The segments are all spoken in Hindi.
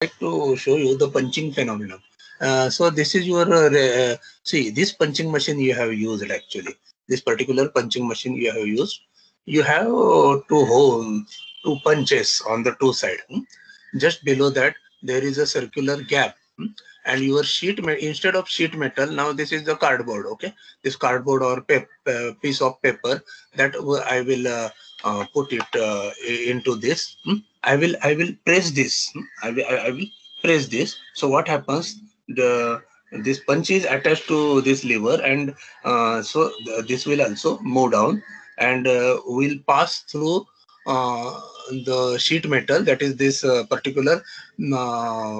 like to show you the punching phenomenon. So this is your see this punching machine you have used actually. This particular punching machine you have used. You have two punches on the two side. Just below that there is a circular gap. And your instead of sheet metal, now this is the cardboard. Okay, this cardboard or piece of paper that I will put it into this. I will press this. I will press this. So what happens? This punch is attached to this lever, and this will also move down and will pass through the sheet metal, that is this particular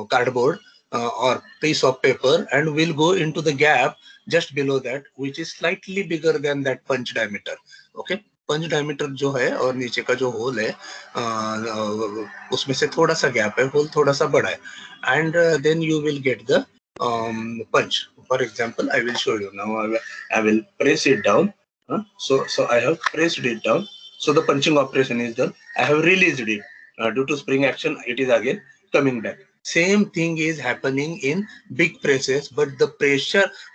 cardboard or piece of paper, and will go into the gap just below that, which is slightly bigger than that punch diameter. Okay, punch diameter जो है और नीचे का जो होल है उसमें से थोड़ा सा गैप है, होल थोड़ा सा बड़ा है, and then you will get the punch. For example, I will show you now. I will press it down. So I have pressed it down. So the punching operation is done. I have released it. Due to spring action, it is again coming back. Same thing is happening in big presses, but the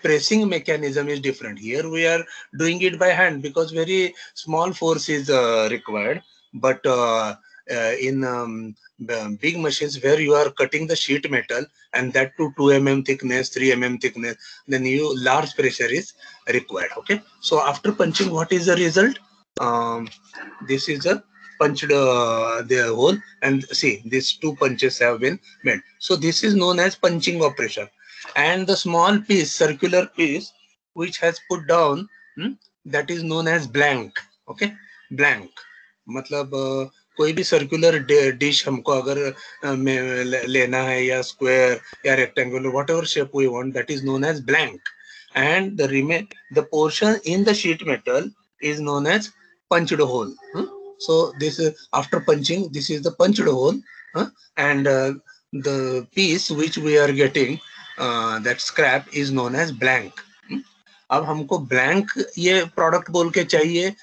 pressing mechanism is different. Here we are doing it by hand because very small force is required. But in big machines where you are cutting the sheet metal, and that to 2 mm thickness, 3 mm thickness, then large pressure is required. Okay, so after punching, what is the result? This is a punched the hole, and see these two punches have been made. So this is known as punching operation. And the small piece, circular piece, which has put down, that is known as blank. Okay, blank मतलब कोई भी सर्कुलर डिश हमको अगर लेना है, या स्क्वायर या rectangular, what ever shape we want, that is known as blank. And the portion in the sheet metal is known as punched hole. So this after punching, this is the punched hole, and the piece which we are getting, that scrap, is known as blank. अब हमको ब्लैंक ये प्रोडक्ट बोल के चाहिए,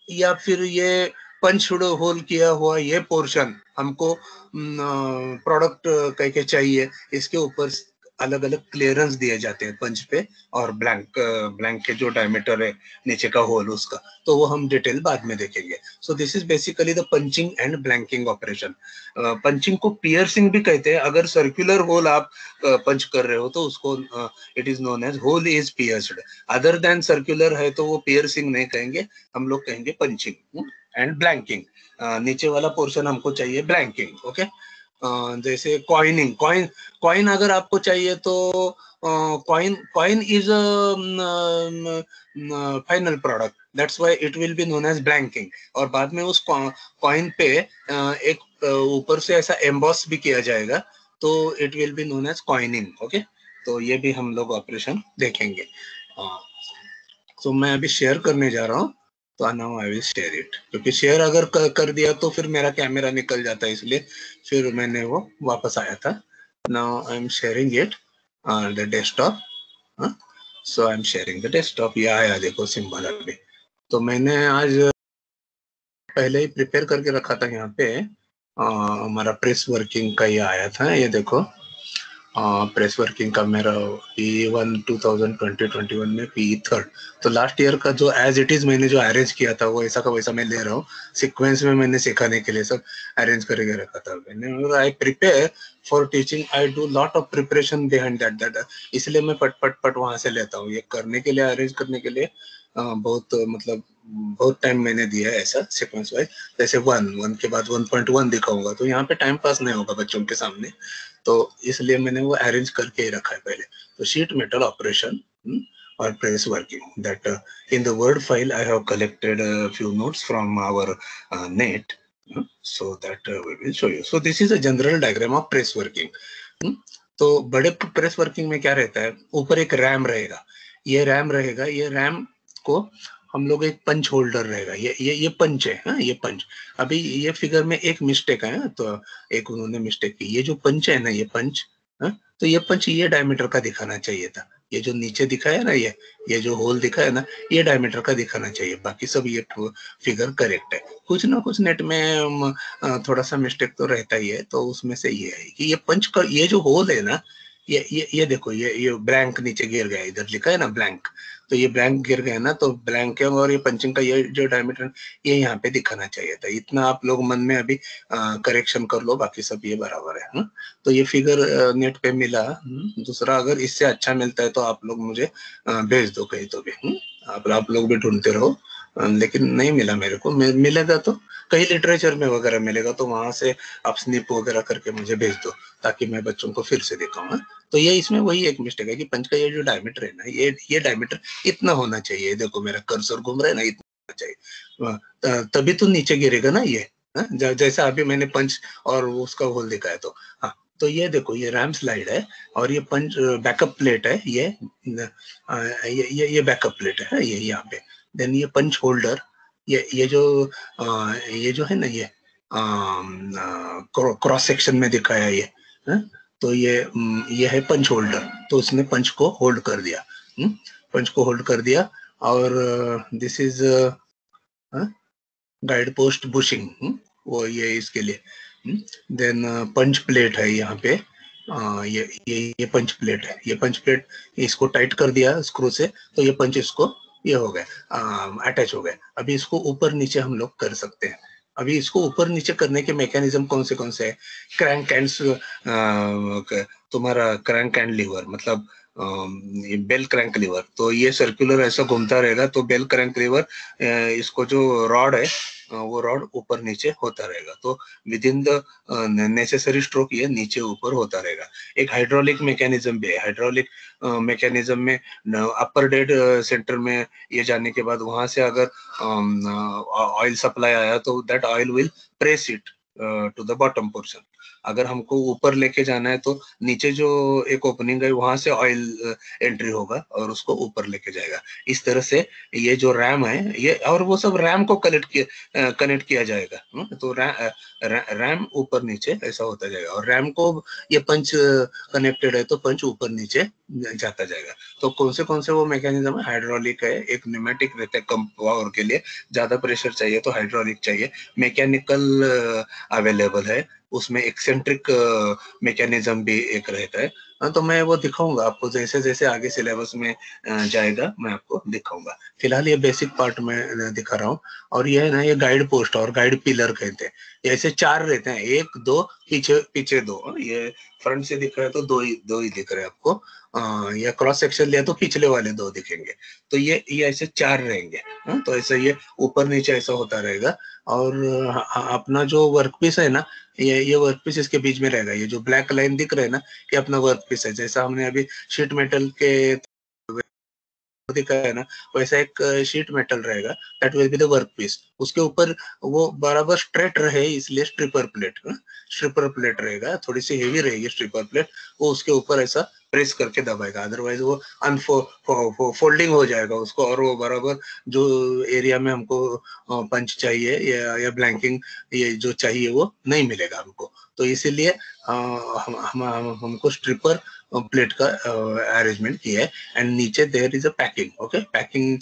या फिर ये पंच्ड होल किया हुआ ये पोर्शन हमको प्रोडक्ट कह के चाहिए, इसके ऊपर अलग अलग क्लियरेंस दिए जाते हैं पंच पे, और ब्लैंक के जो डायमीटर है नीचे का होल उसका, तो वो हम डिटेल बाद में देखेंगे. सो this is basically the punching and blanking operation. Punching को पियर्सिंग भी कहते हैं. अगर सर्कुलर होल आप पंच कर रहे हो तो उसको it is known as hole is pierced. Other than circular है तो वो पियर्सिंग नहीं कहेंगे, हम लोग कहेंगे पंचिंग एंड ब्लैंकिंग. नीचे वाला पोर्शन हमको चाहिए ब्लैंकिंग. ओके, जैसे कॉइनिंग, कॉइन अगर आपको चाहिए तो coin is final product, that's why it will be known as blanking. और बाद में उस कॉइन पे एक ऊपर से ऐसा एम्बॉस भी किया जाएगा, तो it will be known as coining. Okay, तो ये भी हम लोग ऑपरेशन देखेंगे. तो मैं अभी शेयर करने जा रहा हूँ, तो now I will share it. क्योंकि शेयर अगर कर दिया तो फिर मेरा कैमरा निकल जाता है, इसलिए फिर मैंने वो वापस आया था. Now I am sharing it the desktop. So I am sharing the desktop. ये आया देखो सिंबल अभी. तो मैंने आज पहले ही प्रिपेयर करके रखा था. यहाँ पे हमारा प्रेस वर्किंग का ये आया था, ये देखो प्रेस वर्किंग का मेरा P1 2020-21 में P3. तो लास्ट ईयर का जो एज इट इज मैंने जो अरेंज किया था वो ऐसा का वैसा मैं ले रहा हूँ. सीक्वेंस में मैंने सिखाने के लिए सब अरेंज करके रखा था मैंने. I prepare for teaching, I do lot of preparation behind that. इसलिए मैं पट वहां से लेता हूँ. ये करने के लिए, अरेंज करने के लिए बहुत टाइम मैंने दिया है ऐसा सीक्वेंस वाइज. जैसे 1 के बाद 1.1 दिखाऊंगा तो यहाँ पे टाइम पास नहीं होगा बच्चों के सामने, तो इसलिए मैंने वो अरेंज करके ही रखा है पहले. तो शीट मेटल ऑपरेशन और press working, that in the word file I have collected a few notes from our net, so that we will show you. So this is a general diagram of press working. तो बड़े प्रेस वर्किंग में क्या रहता है, ऊपर एक रैम रहेगा, ये रैम रहेगा, ये रैम को हम लोग एक पंच होल्डर रहेगा, ये पंच है. ये पंच, अभी ये फिगर में एक मिस्टेक है, तो एक उन्होंने मिस्टेक की. ये जो पंच है ना, ये पंच, तो ये पंच ये डायमीटर का दिखाना चाहिए था, ये जो नीचे दिखा है ना, ये जो होल दिखा है ना, ये डायमीटर का दिखाना चाहिए, बाकी सब ये फिगर करेक्ट है। कुछ ना कुछ नेट में थोड़ा सा मिस्टेक तो रहता ही है, तो उसमें से ये है कि ये पंच का ये जो होल है ना, ये देखो, ये ब्लैंक नीचे गिर गया, इधर लिखा है ना ब्लैंक, तो ये ब्लैंक गिर गया ना, तो ब्लैंक और ये पंचिंग का ये जो डायमीटर ये यहाँ पे दिखाना चाहिए था। इतना आप लोग मन में अभी करेक्शन कर लो, बाकी सब ये बराबर है। तो ये फिगर नेट पे मिला। दूसरा अगर इससे अच्छा मिलता है तो आप लोग मुझे भेज दो कहीं तो भी। आप लोग भी ढूंढते रहो। लेकिन नहीं मिला मेरे को, मिलेगा तो कहीं लिटरेचर में वगैरह मिलेगा, तो वहां से आप स्निप वगैरह करके मुझे भेज दो, ताकि मैं बच्चों को फिर से दिखाऊंगा। तो ये इसमें वही एक मिस्टेक है कि पंच का ये जो डायमीटर है ना, ये डायमीटर इतना होना चाहिए। देखो मेरा कर्सर घूम रहा है ना, इतना होना चाहिए, तभी तो नीचे गिरेगा ना ये। जैसा अभी मैंने पंच और उसका होल दिखाया, तो हाँ, तो ये देखो, ये रैम स्लाइड है और ये पंच बैकअप प्लेट है, ये बैकअप प्लेट है, ये यहाँ पे। देन ये पंच होल्डर, ये जो है ना, ये क्रॉस सेक्शन में दिखाया ये है। तो ये है पंच होल्डर, तो उसने पंच को होल्ड कर दिया। पंच को होल्ड कर दिया। और this is guide post bushing, वो ये इसके लिए। देन पंच प्लेट है यहाँ पे। ये पंच प्लेट है, ये पंच प्लेट, इसको टाइट कर दिया स्क्रू से, तो ये पंच इसको ये हो गया, अटैच हो गया। अभी इसको ऊपर नीचे हम लोग कर सकते हैं। अभी इसको ऊपर नीचे करने के मैकेनिज्म कौन से है? क्रैंक एंड, तुम्हारा क्रैंक एंड लीवर, मतलब ये बेल क्रैंक लीवर, तो ये सर्कुलर ऐसा घूमता रहेगा, तो बेल क्रैंक लीवर, इसको जो रॉड है, वो रॉड ऊपर नीचे होता रहेगा, तो with in the necessary stroke ये नीचे ऊपर होता रहेगा। एक हाइड्रोलिक मैकेनिज्म भी है। हाइड्रोलिक मैकेनिज्म में अपर डेड सेंटर में ये जाने के बाद वहां से अगर ऑयल सप्लाई आया, तो that oil will press it to the bottom portion. अगर हमको ऊपर लेके जाना है, तो नीचे जो एक ओपनिंग है, वहां से ऑयल एंट्री होगा और उसको ऊपर लेके जाएगा। इस तरह से ये जो रैम है, ये और वो सब रैम को कनेक्ट किया जाएगा। तो रैम ऊपर नीचे ऐसा होता जाएगा, और रैम को ये पंच कनेक्टेड है, तो पंच ऊपर नीचे जाता जाएगा। तो कौन से वो मैकेनिज्म है? हाइड्रोलिक है, एक न्यूमेटिक रहता है कम पावर के लिए, ज्यादा प्रेशर चाहिए तो हाइड्रोलिक चाहिए। मैकेनिकल अवेलेबल है, उसमें एक्सेंट्रिक मैकेनिज्म भी एक रहता है। हाँ, तो मैं वो दिखाऊंगा आपको, जैसे जैसे आगे सिलेबस में जाएगा मैं आपको दिखाऊंगा। फिलहाल ये बेसिक पार्ट में दिखा रहा हूँ। और ये है ना, ये गाइड पोस्ट और गाइड पिलर कहते हैं। ऐसे चार रहते हैं, एक दो पीछे पीछे दो। ये फ्रंट से दिख रहा है तो दो ही दिख रहे हैं आपको। या क्रॉस सेक्शन लिया तो पिछले वाले दो दिखेंगे। तो ये ऐसे चार रहेंगे। तो ऐसा ये ऊपर नीचे ऐसा होता रहेगा। और अपना जो वर्कपीस है ना, ये वर्कपीस इसके बीच में रहेगा। ये जो ब्लैक लाइन दिख रहा है ना, ये अपना वर्कपीस है। जैसा हमने अभी शीट मेटल के दिखा है ना, वैसा एक शीट मेटल रहेगा, that will be the work piece. उसके ऊपर वो बराबर स्ट्रेट रहे, इसलिए स्ट्रिपर प्लेट रहेगा, थोड़ी सी हेवी रहेगी स्ट्रिपर प्लेट। वो उसके ऊपर ऐसा प्रेस करके दबाएगा, अदरवाइज वो फोल्डिंग हो जाएगा उसको, और वो बराबर जो एरिया में हमको पंच चाहिए या ब्लैंकिंग ये जो चाहिए वो नहीं मिलेगा हमको। तो इसीलिए हमको स्ट्रिपर प्लेट का अरेंजमेंट किया है। एंड नीचे there is a packing, okay, packing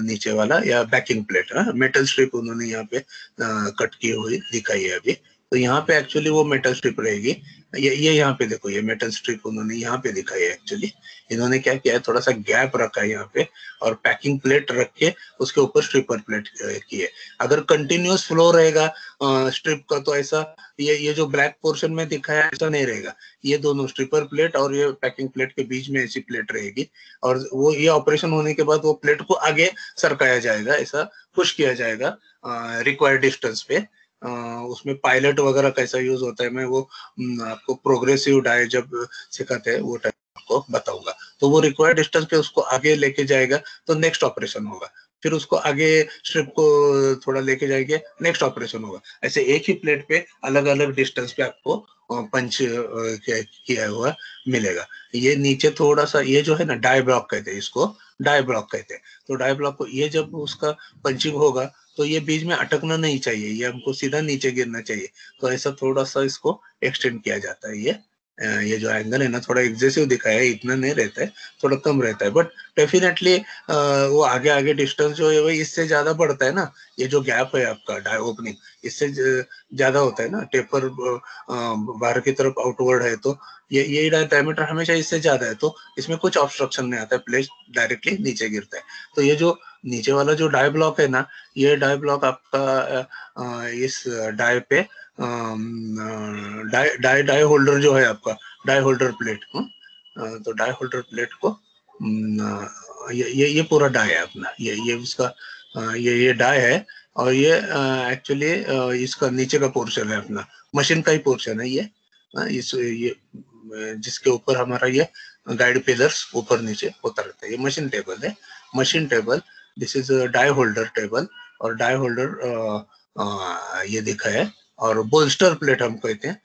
नीचे वाला या बैकिंग प्लेट, मेटल स्ट्रिप उन्होंने यहाँ पे कट की हुई दिखाई है अभी। तो यहाँ पे एक्चुअली वो मेटल स्ट्रिप रहेगी। ये यहाँ पे देखो, ये मेटल स्ट्रिप उन्होंने यहाँ पे दिखाई है। एक्चुअली इन्होंने क्या किया है, थोड़ा सा गैप रखा है यहाँ पे, और पैकिंग प्लेट रख के उसके ऊपर स्ट्रिपर प्लेट की है। अगर कंटिन्यूअस फ्लो रहेगा स्ट्रिप का, तो ऐसा ये जो ब्लैक पोर्शन में दिखाया है ऐसा नहीं रहेगा। ये दोनों स्ट्रिपर प्लेट और ये पैकिंग प्लेट के बीच में ऐसी प्लेट रहेगी, और वो ये ऑपरेशन होने के बाद वो प्लेट को आगे सरकाया जाएगा, ऐसा पुश किया जाएगा रिक्वायर्ड डिस्टेंस पे। उसमें पायलट वगैरह कैसा यूज होता है, मैं वो आपको प्रोग्रेसिव डाई जब सिखाते हैं वो टाइम आपको बताऊंगा। तो वो रिक्वायर्ड डिस्टेंस पे उसको आगे लेके जाएगा, तो नेक्स्ट ऑपरेशन होगा। फिर उसको आगे स्ट्रिप को थोड़ा लेके जाएंगे, नेक्स्ट ऑपरेशन होगा। ऐसे एक ही प्लेट पे अलग अलग डिस्टेंस पे आपको पंच किया हुआ मिलेगा। ये नीचे थोड़ा सा, ये जो है ना डाई ब्लॉक कहते हैं इसको, डाई ब्लॉक कहते हैं। तो डाई ब्लॉक को ये जब उसका पंचिंग होगा, तो ये बीच में अटकना नहीं चाहिए, ये हमको सीधा नीचे गिरना चाहिए। तो ऐसा थोड़ा सा इसको एक्सटेंड किया जाता है ये ये जो एंगल है ना थोड़ा एक्सेसिव दिखाया है, इतना नहीं रहता है, थोड़ा कम रहता है, बट डेफिनेटली वो आगे आगे डिस्टेंस जो है वो इससे ज्यादा बढ़ता है ना, ये जो गैप है आपका डाई ओपनिंग इससे ज्यादा होता है ना, टेपर बाहर की तरफ आउटवर्ड है, तो ये डायमीटर हमेशा इससे ज्यादा है, तो इसमें कुछ ऑब्स्ट्रक्शन नहीं आता है, प्लेट डायरेक्टली नीचे गिरता है। तो ये जो नीचे वाला जो डाई ब्लॉक है ना, ये डाई ब्लॉक आपका इस डाई पे डाई डाई डाई होल्डर जो है आपका डाई होल्डर प्लेट, तो डाई होल्डर प्लेट को ये पूरा डाई है अपना, ये उसका ये डाई है, और ये एक्चुअली इसका नीचे का पोर्शन है अपना, मशीन का ही पोर्शन है ये, इस ये जिसके ऊपर हमारा ये गाइड पिलर्स ऊपर नीचे होता रहता है, ये मशीन टेबल है, machine table, this is die holder table, और डाई होल्डर ये दिखा है, और बोल्स्टर प्लेट हम कहते हैं,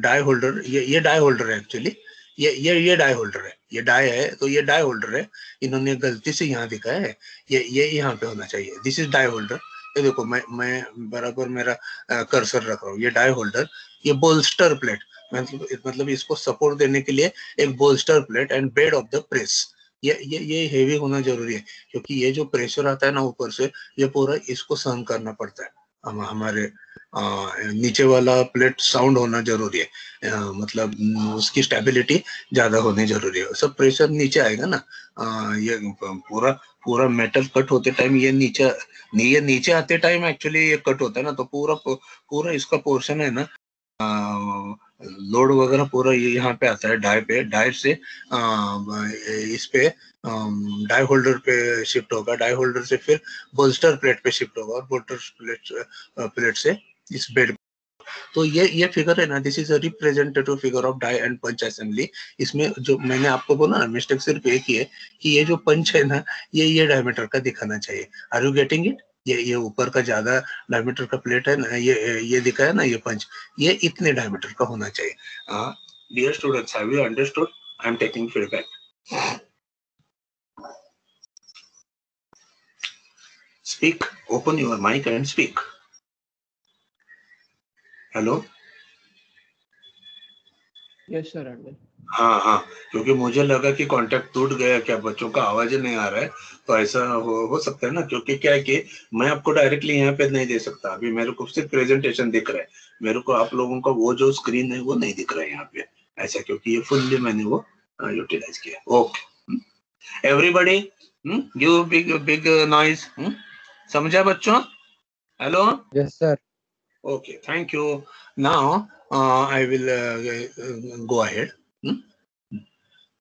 डाई होल्डर, ये डाई होल्डर है एक्चुअली, ये डाई होल्डर है, ये डाई है तो ये डाई होल्डर है, इन्होंने गलती से यहाँ दिखा है, ये यहाँ पे होना चाहिए, दिस इज डाई होल्डर, ये देखो मैं बराबर मेरा कर्सर रख रहा हूँ, ये डाई होल्डर, ये बोल्स्टर प्लेट, मतलब इसको सपोर्ट देने के लिए एक bolster plate, and bed of the press, ये हेवी होना जरूरी है, क्योंकि ये जो प्रेशर आता है ना ऊपर से, ये पूरा इसको सहन करना पड़ता है, हमारे नीचे वाला प्लेट साउंड होना जरूरी है, मतलब उसकी स्टेबिलिटी ज्यादा होनी जरूरी है, सब प्रेशर नीचे आएगा ना, ये पूरा पूरा मेटल कट होते टाइम ये नीचे आते टाइम एक्चुअली ये कट होता है ना, तो पूरा इसका पोर्शन है ना, लोड वगैरह पूरा ये यहाँ पे आता है डाई पे, डाई से इस पे डाई होल्डर पे शिफ्ट होगा, डाई होल्डर से फिर बोल्स्टर प्लेट पे शिफ्ट होगा, और बोल्स्टर प्लेट से इस बेड, तो ये फिगर है ना, this is a representative figure of die and punch assembly, इसमें जो मैंने आपको बोला ना, मिस्टेक सिर्फ एक ही है कि ये जो पंच है ना, ये डायमीटर का दिखाना चाहिए, आर यू गेटिंग इट, ये ऊपर का ज्यादा डायमीटर का प्लेट है ना, ये दिखा है ना, ये पंच, ये इतने डायमीटर का होना चाहिए। Dear students, have you understood? I am taking feedback. Speak, open your mic and speak. Hello. Yes sir. हाँ, क्योंकि मुझे लगा कि कांटेक्ट टूट गया क्या, बच्चों का आवाज नहीं आ रहा है, तो ऐसा हो सकता है ना, क्योंकि क्या है कि मैं आपको डायरेक्टली यहाँ पे नहीं दे सकता, अभी मेरे को सिर्फ प्रेजेंटेशन दिख रहा है, मेरे को आप लोगों का वो जो स्क्रीन है वो नहीं दिख रहा है यहाँ पे, ऐसा, क्योंकि ये फुल्ली मैंने वो यूटिलाइज किया। Okay everybody, give big noise, समझा बच्चों? Hello. Yes sir. Okay, thank you. Now I will go ahead.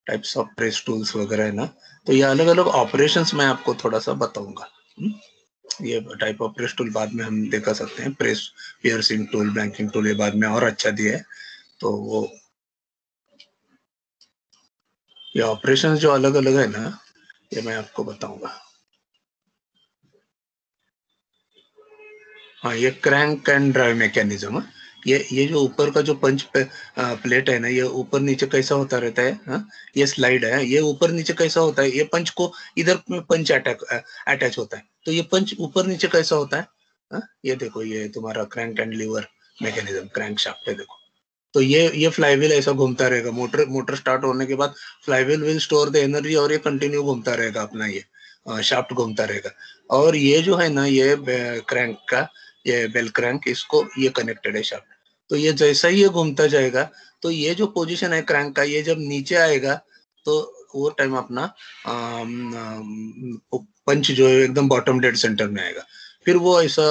Types of press tools वगैरह है ना, तो ये अलग अलग ऑपरेशंस मैं आपको थोड़ा सा बताऊंगा। ये टाइप ऑफ प्रेस टूल बाद में हम देखा सकते हैं, press piercing tool, blanking tool, ये बाद में और अच्छा दिया है, तो वो ये ऑपरेशंस जो अलग अलग है ना, ये मैं आपको बताऊंगा। हाँ, ये क्रैंक एंड ड्राइव मैकेनिज्म, ये जो ऊपर का जो पंच प्लेट है ना, ये ऊपर नीचे कैसा होता रहता है, हाँ, ये स्लाइड है, ये ऊपर नीचे कैसा होता है, ये पंच को इधर में पंच अटैच होता है, तो ये पंच ऊपर नीचे कैसा होता है, हाँ, ये देखो, ये तुम्हारा crank and liver mechanism, crank shaft है, देखो, तो ये फ्लाईव्हील ऐसा घूमता रहेगा, मोटर स्टार्ट होने के बाद flywheel will store the energy, और ये कंटिन्यू घूमता रहेगा अपना, ये शाफ्ट घूमता रहेगा, और ये जो है ना, ये क्रैंक का, ये बेल क्रैंक, इसको ये कनेक्टेड है शाफ्ट, तो ये जैसा ही ये घूमता जाएगा, तो ये जो पोजीशन है क्रैंक का, ये जब नीचे आएगा तो वो टाइम अपना पंच जो है एकदम बॉटम डेड सेंटर में आएगा, फिर वो ऐसा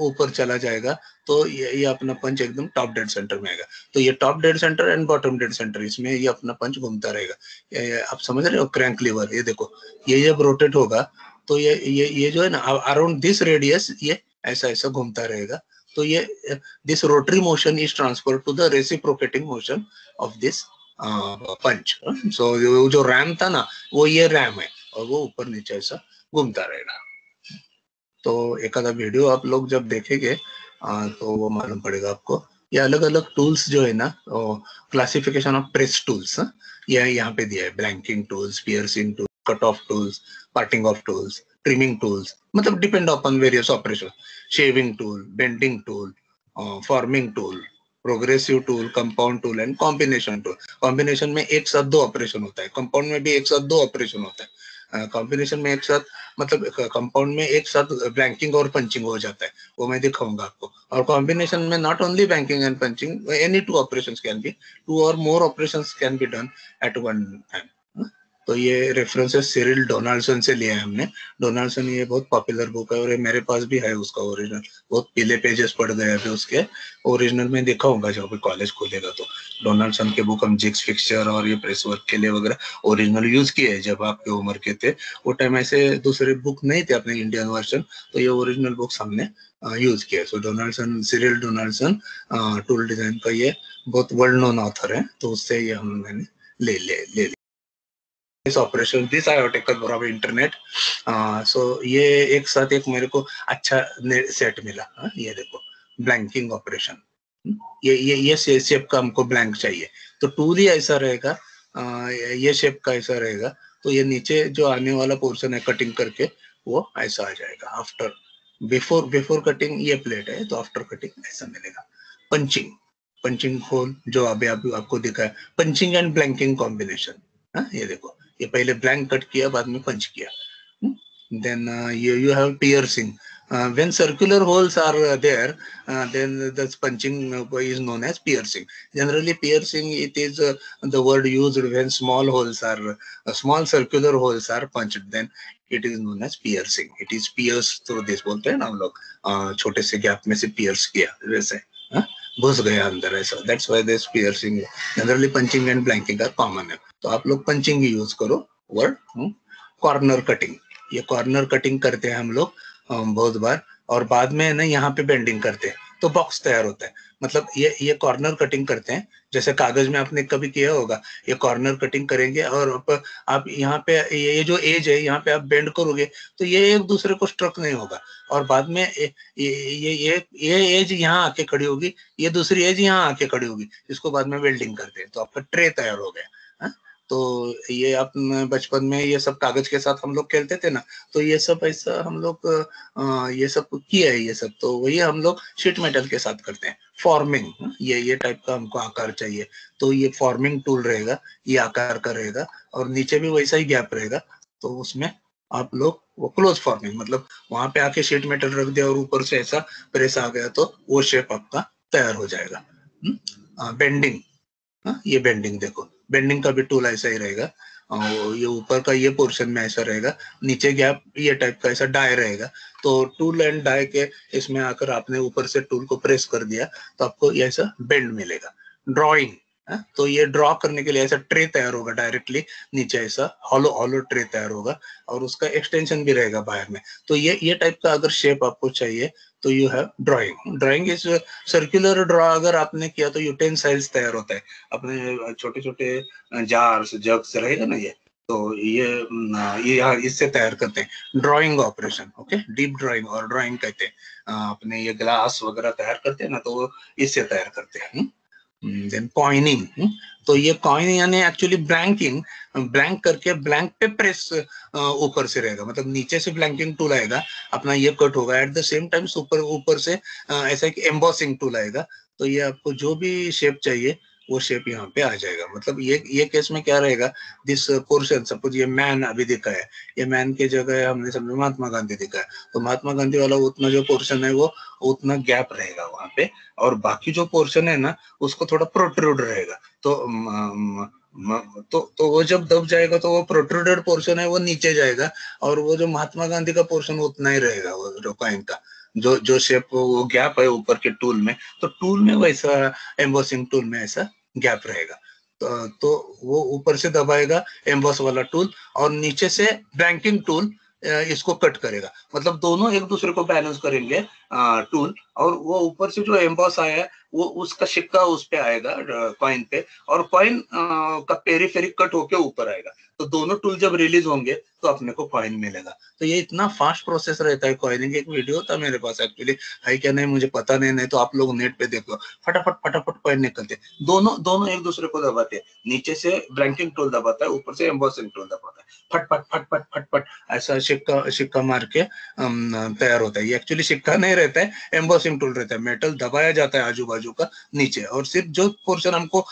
ऊपर चला जाएगा, तो ये अपना पंच एकदम टॉप डेड सेंटर में आएगा, तो ये top dead centre and bottom dead centre, इसमें ये अपना पंच घूमता रहेगा। आप समझ रहे हो, क्रैंक लीवर, ये देखो, ये जब रोटेट होगा तो ये जो है ना, अराउंड दिस रेडियस ये ऐसा ऐसा घूमता रहेगा, तो ये this rotary motion is transfer to the reciprocating motion of this punch. So जो रैम था ना, वो ये रैम है, और वो ऊपर नीचे ऐसा घूमता रहेगा। तो एक आधा वीडियो आप लोग जब देखेंगे तो वो मालूम पड़ेगा आपको। ये अलग अलग टूल्स जो है ना, क्लासिफिकेशन ऑफ प्रेस टूल्स, ये यहाँ पे दिया है, blanking tools, piercing tools, cut off tools, parting off tools, trimming tools, मतलब depend upon various operation, shaving tool, bending tool, forming tool, progressive tool, compound tool and combination tool. Combination में एक साथ दो ऑपरेशन होता है, कंपाउंड में भी एक साथ दो ऑपरेशन होता है। कॉम्बिनेशन में एक साथ मतलब कंपाउंड में एक साथ ब्लैंकिंग और पंचिंग हो जाता है, वो मैं दिखाऊंगा आपको। और कॉम्बिनेशन में not only banking and punching, any two operations can be, two or more operations can be done at one time. तो ये रेफरेंसेस सिरिल डोनाल्डसन से लिया है हमने। डोनाल्डसन ये बहुत पॉपुलर बुक है और ये मेरे पास भी है उसका ओरिजिनल, बहुत पीले पेजेस पड़ गए अभी उसके। ओरिजिनल में देखा होगा जब भी कॉलेज खोलेगा तो। डोनाल्डसन के बुक हम जिक्स फिक्सचर और ये प्रेस वर्क के लिए वगैरह ओरिजिनल यूज किए है जब आपके उम्र के थे। वो टाइम ऐसे दूसरे बुक नहीं थे अपने इंडियन वर्जन, तो ये ओरिजिनल बुक्स हमने यूज किया। So Donaldson, Cyril Donaldson tool design का ये बहुत वर्ल्ड नोन ऑथर है, तो उससे ये हम मैंने ले this operation, this I have taken from internet. So ये एक साथ एक मेरे को अच्छा सेट मिला। ये देखो ब्लैंकिंग ऑपरेशन, ये शेप का हमको ब्लैंक चाहिए, तो टूल ही ऐसा रहेगा, ये शेप का ऐसा रहेगा। तो ये नीचे जो आने वाला पोर्शन है कटिंग करके वो ऐसा आ जाएगा। आफ्टर बिफोर कटिंग ये प्लेट है, तो आफ्टर कटिंग ऐसा मिलेगा। पंचिंग, पंचिंग होल जो अभी आपको दिखा है, पंचिंग एंड ब्लैंकिंग कॉम्बिनेशन। ये देखो, ये पहले ब्लैंक कट किया, बाद में पंच किया। Then you have piercing. When circular holes are there, then the punching is known as piercing. Generally, piercing, it is the word used when small holes are, small circular holes are punched. Then it is known as piercing. It is pierced through this. बोलते हैं ना हम लोग, छोटे से गैप में से pierce किया वैसे, घुस गया अंदर ऐसा। That's why this piercing. Generally, punching and blanking are common है, तो आप लोग punching ही use करो word. कॉर्नर कटिंग, ये कॉर्नर कटिंग करते हैं हम लोग बहुत बार, और बाद में ना यहाँ पे बेंडिंग करते हैं तो बॉक्स तैयार होता है। मतलब ये कॉर्नर कटिंग करते हैं, जैसे कागज में आपने कभी किया होगा, ये कॉर्नर कटिंग करेंगे और आप यहाँ पे ये जो एज है यहाँ पे आप बेंड करोगे तो ये एक दूसरे को स्ट्रक नहीं होगा, और बाद में ये एज यहाँ आके खड़ी होगी, ये दूसरी एज यहाँ आके खड़ी होगी, इसको बाद में वेल्डिंग करते हैं, तो आपका ट्रे तैयार हो गया। तो ये आप बचपन में ये सब कागज के साथ हम लोग खेलते थे ना, तो ये सब ऐसा हम लोग ये सब किया है। ये सब तो वही हम लोग शीट मेटल के साथ करते हैं। फॉर्मिंग, ये टाइप का हमको आकार चाहिए, तो ये फॉर्मिंग टूल रहेगा, ये आकार का रहेगा और नीचे भी वैसा ही गैप रहेगा, तो उसमें आप लोग वो क्लोज फॉर्मिंग, मतलब वहां पे आके शीट मेटल रख दिया और ऊपर से ऐसा प्रेस आ गया तो वो शेप आपका तैयार हो जाएगा। बेंडिंग, ये बेंडिंग देखो, बेंडिंग का भी टूल ऐसा ही रहेगा, और ये ऊपर का ये पोर्शन में ऐसा रहेगा, नीचे गैप ये टाइप का ऐसा डाई रहेगा, तो टूल एंड डाई के इसमें आकर आपने ऊपर से टूल को प्रेस कर दिया तो आपको ये ऐसा बेंड मिलेगा। ड्रॉइंग, तो ये ड्रॉ करने के लिए ऐसा ट्रे तैयार होगा, डायरेक्टली नीचे ऐसा हॉलो ट्रे तैयार होगा और उसका एक्सटेंशन भी रहेगा बाहर में, तो ये टाइप का अगर शेप आपको चाहिए तो you have drawing. Drawing is circular draw अगर आपने किया तो यूटेंसिल्स तैयार होता है, अपने छोटे छोटे जार्स जग्स रहेगा ना ये, तो ये यहाँ इससे तैयार करते हैं drawing operation. Okay, deep drawing और ड्राइंग कहते हैं। अपने ये ग्लास वगैरह तैयार करते हैं ना, तो वो इससे तैयार करते हैं। देन कॉइनिंग, तो ये कॉइन यानी एक्चुअली ब्लैंकिंग, ब्लैंक करके ब्लैंक पे प्रेस ऊपर से रहेगा, मतलब नीचे से ब्लैंकिंग टूल आएगा अपना, ये कट होगा, एट द सेम टाइम ऊपर से ऐसा एक एम्बॉसिंग टूल आएगा, तो ये आपको जो भी शेप चाहिए वो शेप यहाँ पे आ जाएगा। मतलब ये केस में क्या रहेगा, दिस पोर्शन, सपोज ये मैन अभी दिखा है, ये मैन के जगह हमने समझो महात्मा गांधी दिखा है, तो महात्मा गांधी वाला उतना जो पोर्शन है वो उतना गैप रहेगा वहां पे, और बाकी जो पोर्शन है ना उसको थोड़ा प्रोट्रूड रहेगा, तो वो जब दब जाएगा तो वो प्रोट्रूडेड पोर्शन है वो नीचे जाएगा, और वो जो महात्मा गांधी का पोर्शन उतना ही रहेगा, वो जो कॉइन का जो शेप वो गैप है ऊपर के टूल में, तो टूल में वैसा एम्बोसिंग टूल में ऐसा गैप रहेगा, तो वो ऊपर से दबाएगा एम्बॉस वाला टूल और नीचे से ब्लैंकिंग टूल इसको कट करेगा, मतलब दोनों एक दूसरे को बैलेंस करेंगे टूल, और वो ऊपर से जो एम्बॉस आया है वो उसका सिक्का उस पे आएगा कॉइन पे, और कॉइन का पेरीफेरिक कट होके ऊपर आएगा, तो दोनों टूल जब रिलीज होंगे तो अपने को कॉइन मिलेगा। तो ये इतना फास्ट प्रोसेस रहता है कॉइनिंग। एक वीडियो था मेरे पास, एक्चुअली है क्या नहीं मुझे पता नहीं तो आप लोग नेट पे देखो, फटाफट कॉइन निकलते, दोनों एक दूसरे को दबाते हैं, नीचे से ब्लैंकिंग टूल दबाता है, ऊपर से एम्बॉसिंग टूल दबाता है, फट ऐसा सिक्का मार के तैयार होता है। ये एक्चुअली सिक्का नहीं रहता है, एम्बोसिंग टूल रहता है, मेटल दबाया जाता है आजू बाजू का नीचे, और सिर्फ जो पोर्शन हमको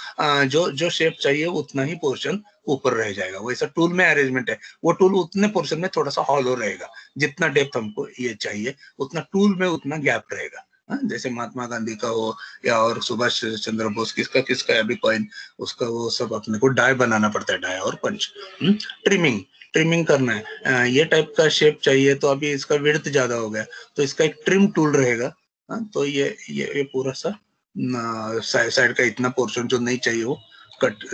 जो जो शेप चाहिए उतना ही पोर्शन ऊपर रह जाएगा। वैसा टूल में अरेंजमेंट है, वो टूल उतने पोर्शन में थोड़ा सा हॉलो रहेगा, जितना डेप्थ हमको ये चाहिए उतना टूल में उतना गैप रहेगा। जैसे महात्मा गांधी का हो या और सुभाष चंद्र बोस, किसका किसका है अभी कॉइन, उसका वो सब अपने को डाई बनाना पड़ता है, डाई और पंच। ट्रिमिंग ट्रिमिंग करना है, ये टाइप का शेप चाहिए तो अभी इसका विड्थ ज्यादा हो गया तो इसका एक ट्रिम टूल रहेगा। तो ये पूरा सा साइड का इतना पोर्शन जो नहीं चाहिए वो कट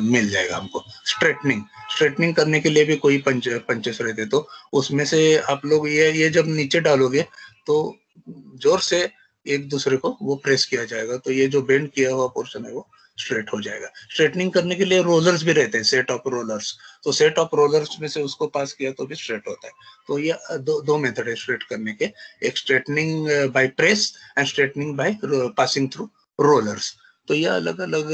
मिल जाएगा हमको। स्ट्रेटनिंग स्ट्रेटनिंग करने के लिए भी कोई पंचेस रहते, तो उसमें से आप लोग ये जब नीचे डालोगे तो जोर से एक दूसरे को वो प्रेस किया जाएगा, तो ये जो बेंड किया हुआ पोर्शन है वो स्ट्रेट हो जाएगा। स्ट्रेटनिंग करने के लिए रोलर्स भी रहते हैं, सेट ऑफ रोलर्स, तो सेट ऑफ रोलर्स में से उसको पास किया तो भी स्ट्रेट होता है। तो ये दो मेथड है स्ट्रेट करने के, एक straightening by press and straightening by passing through rollers. तो ये अलग अलग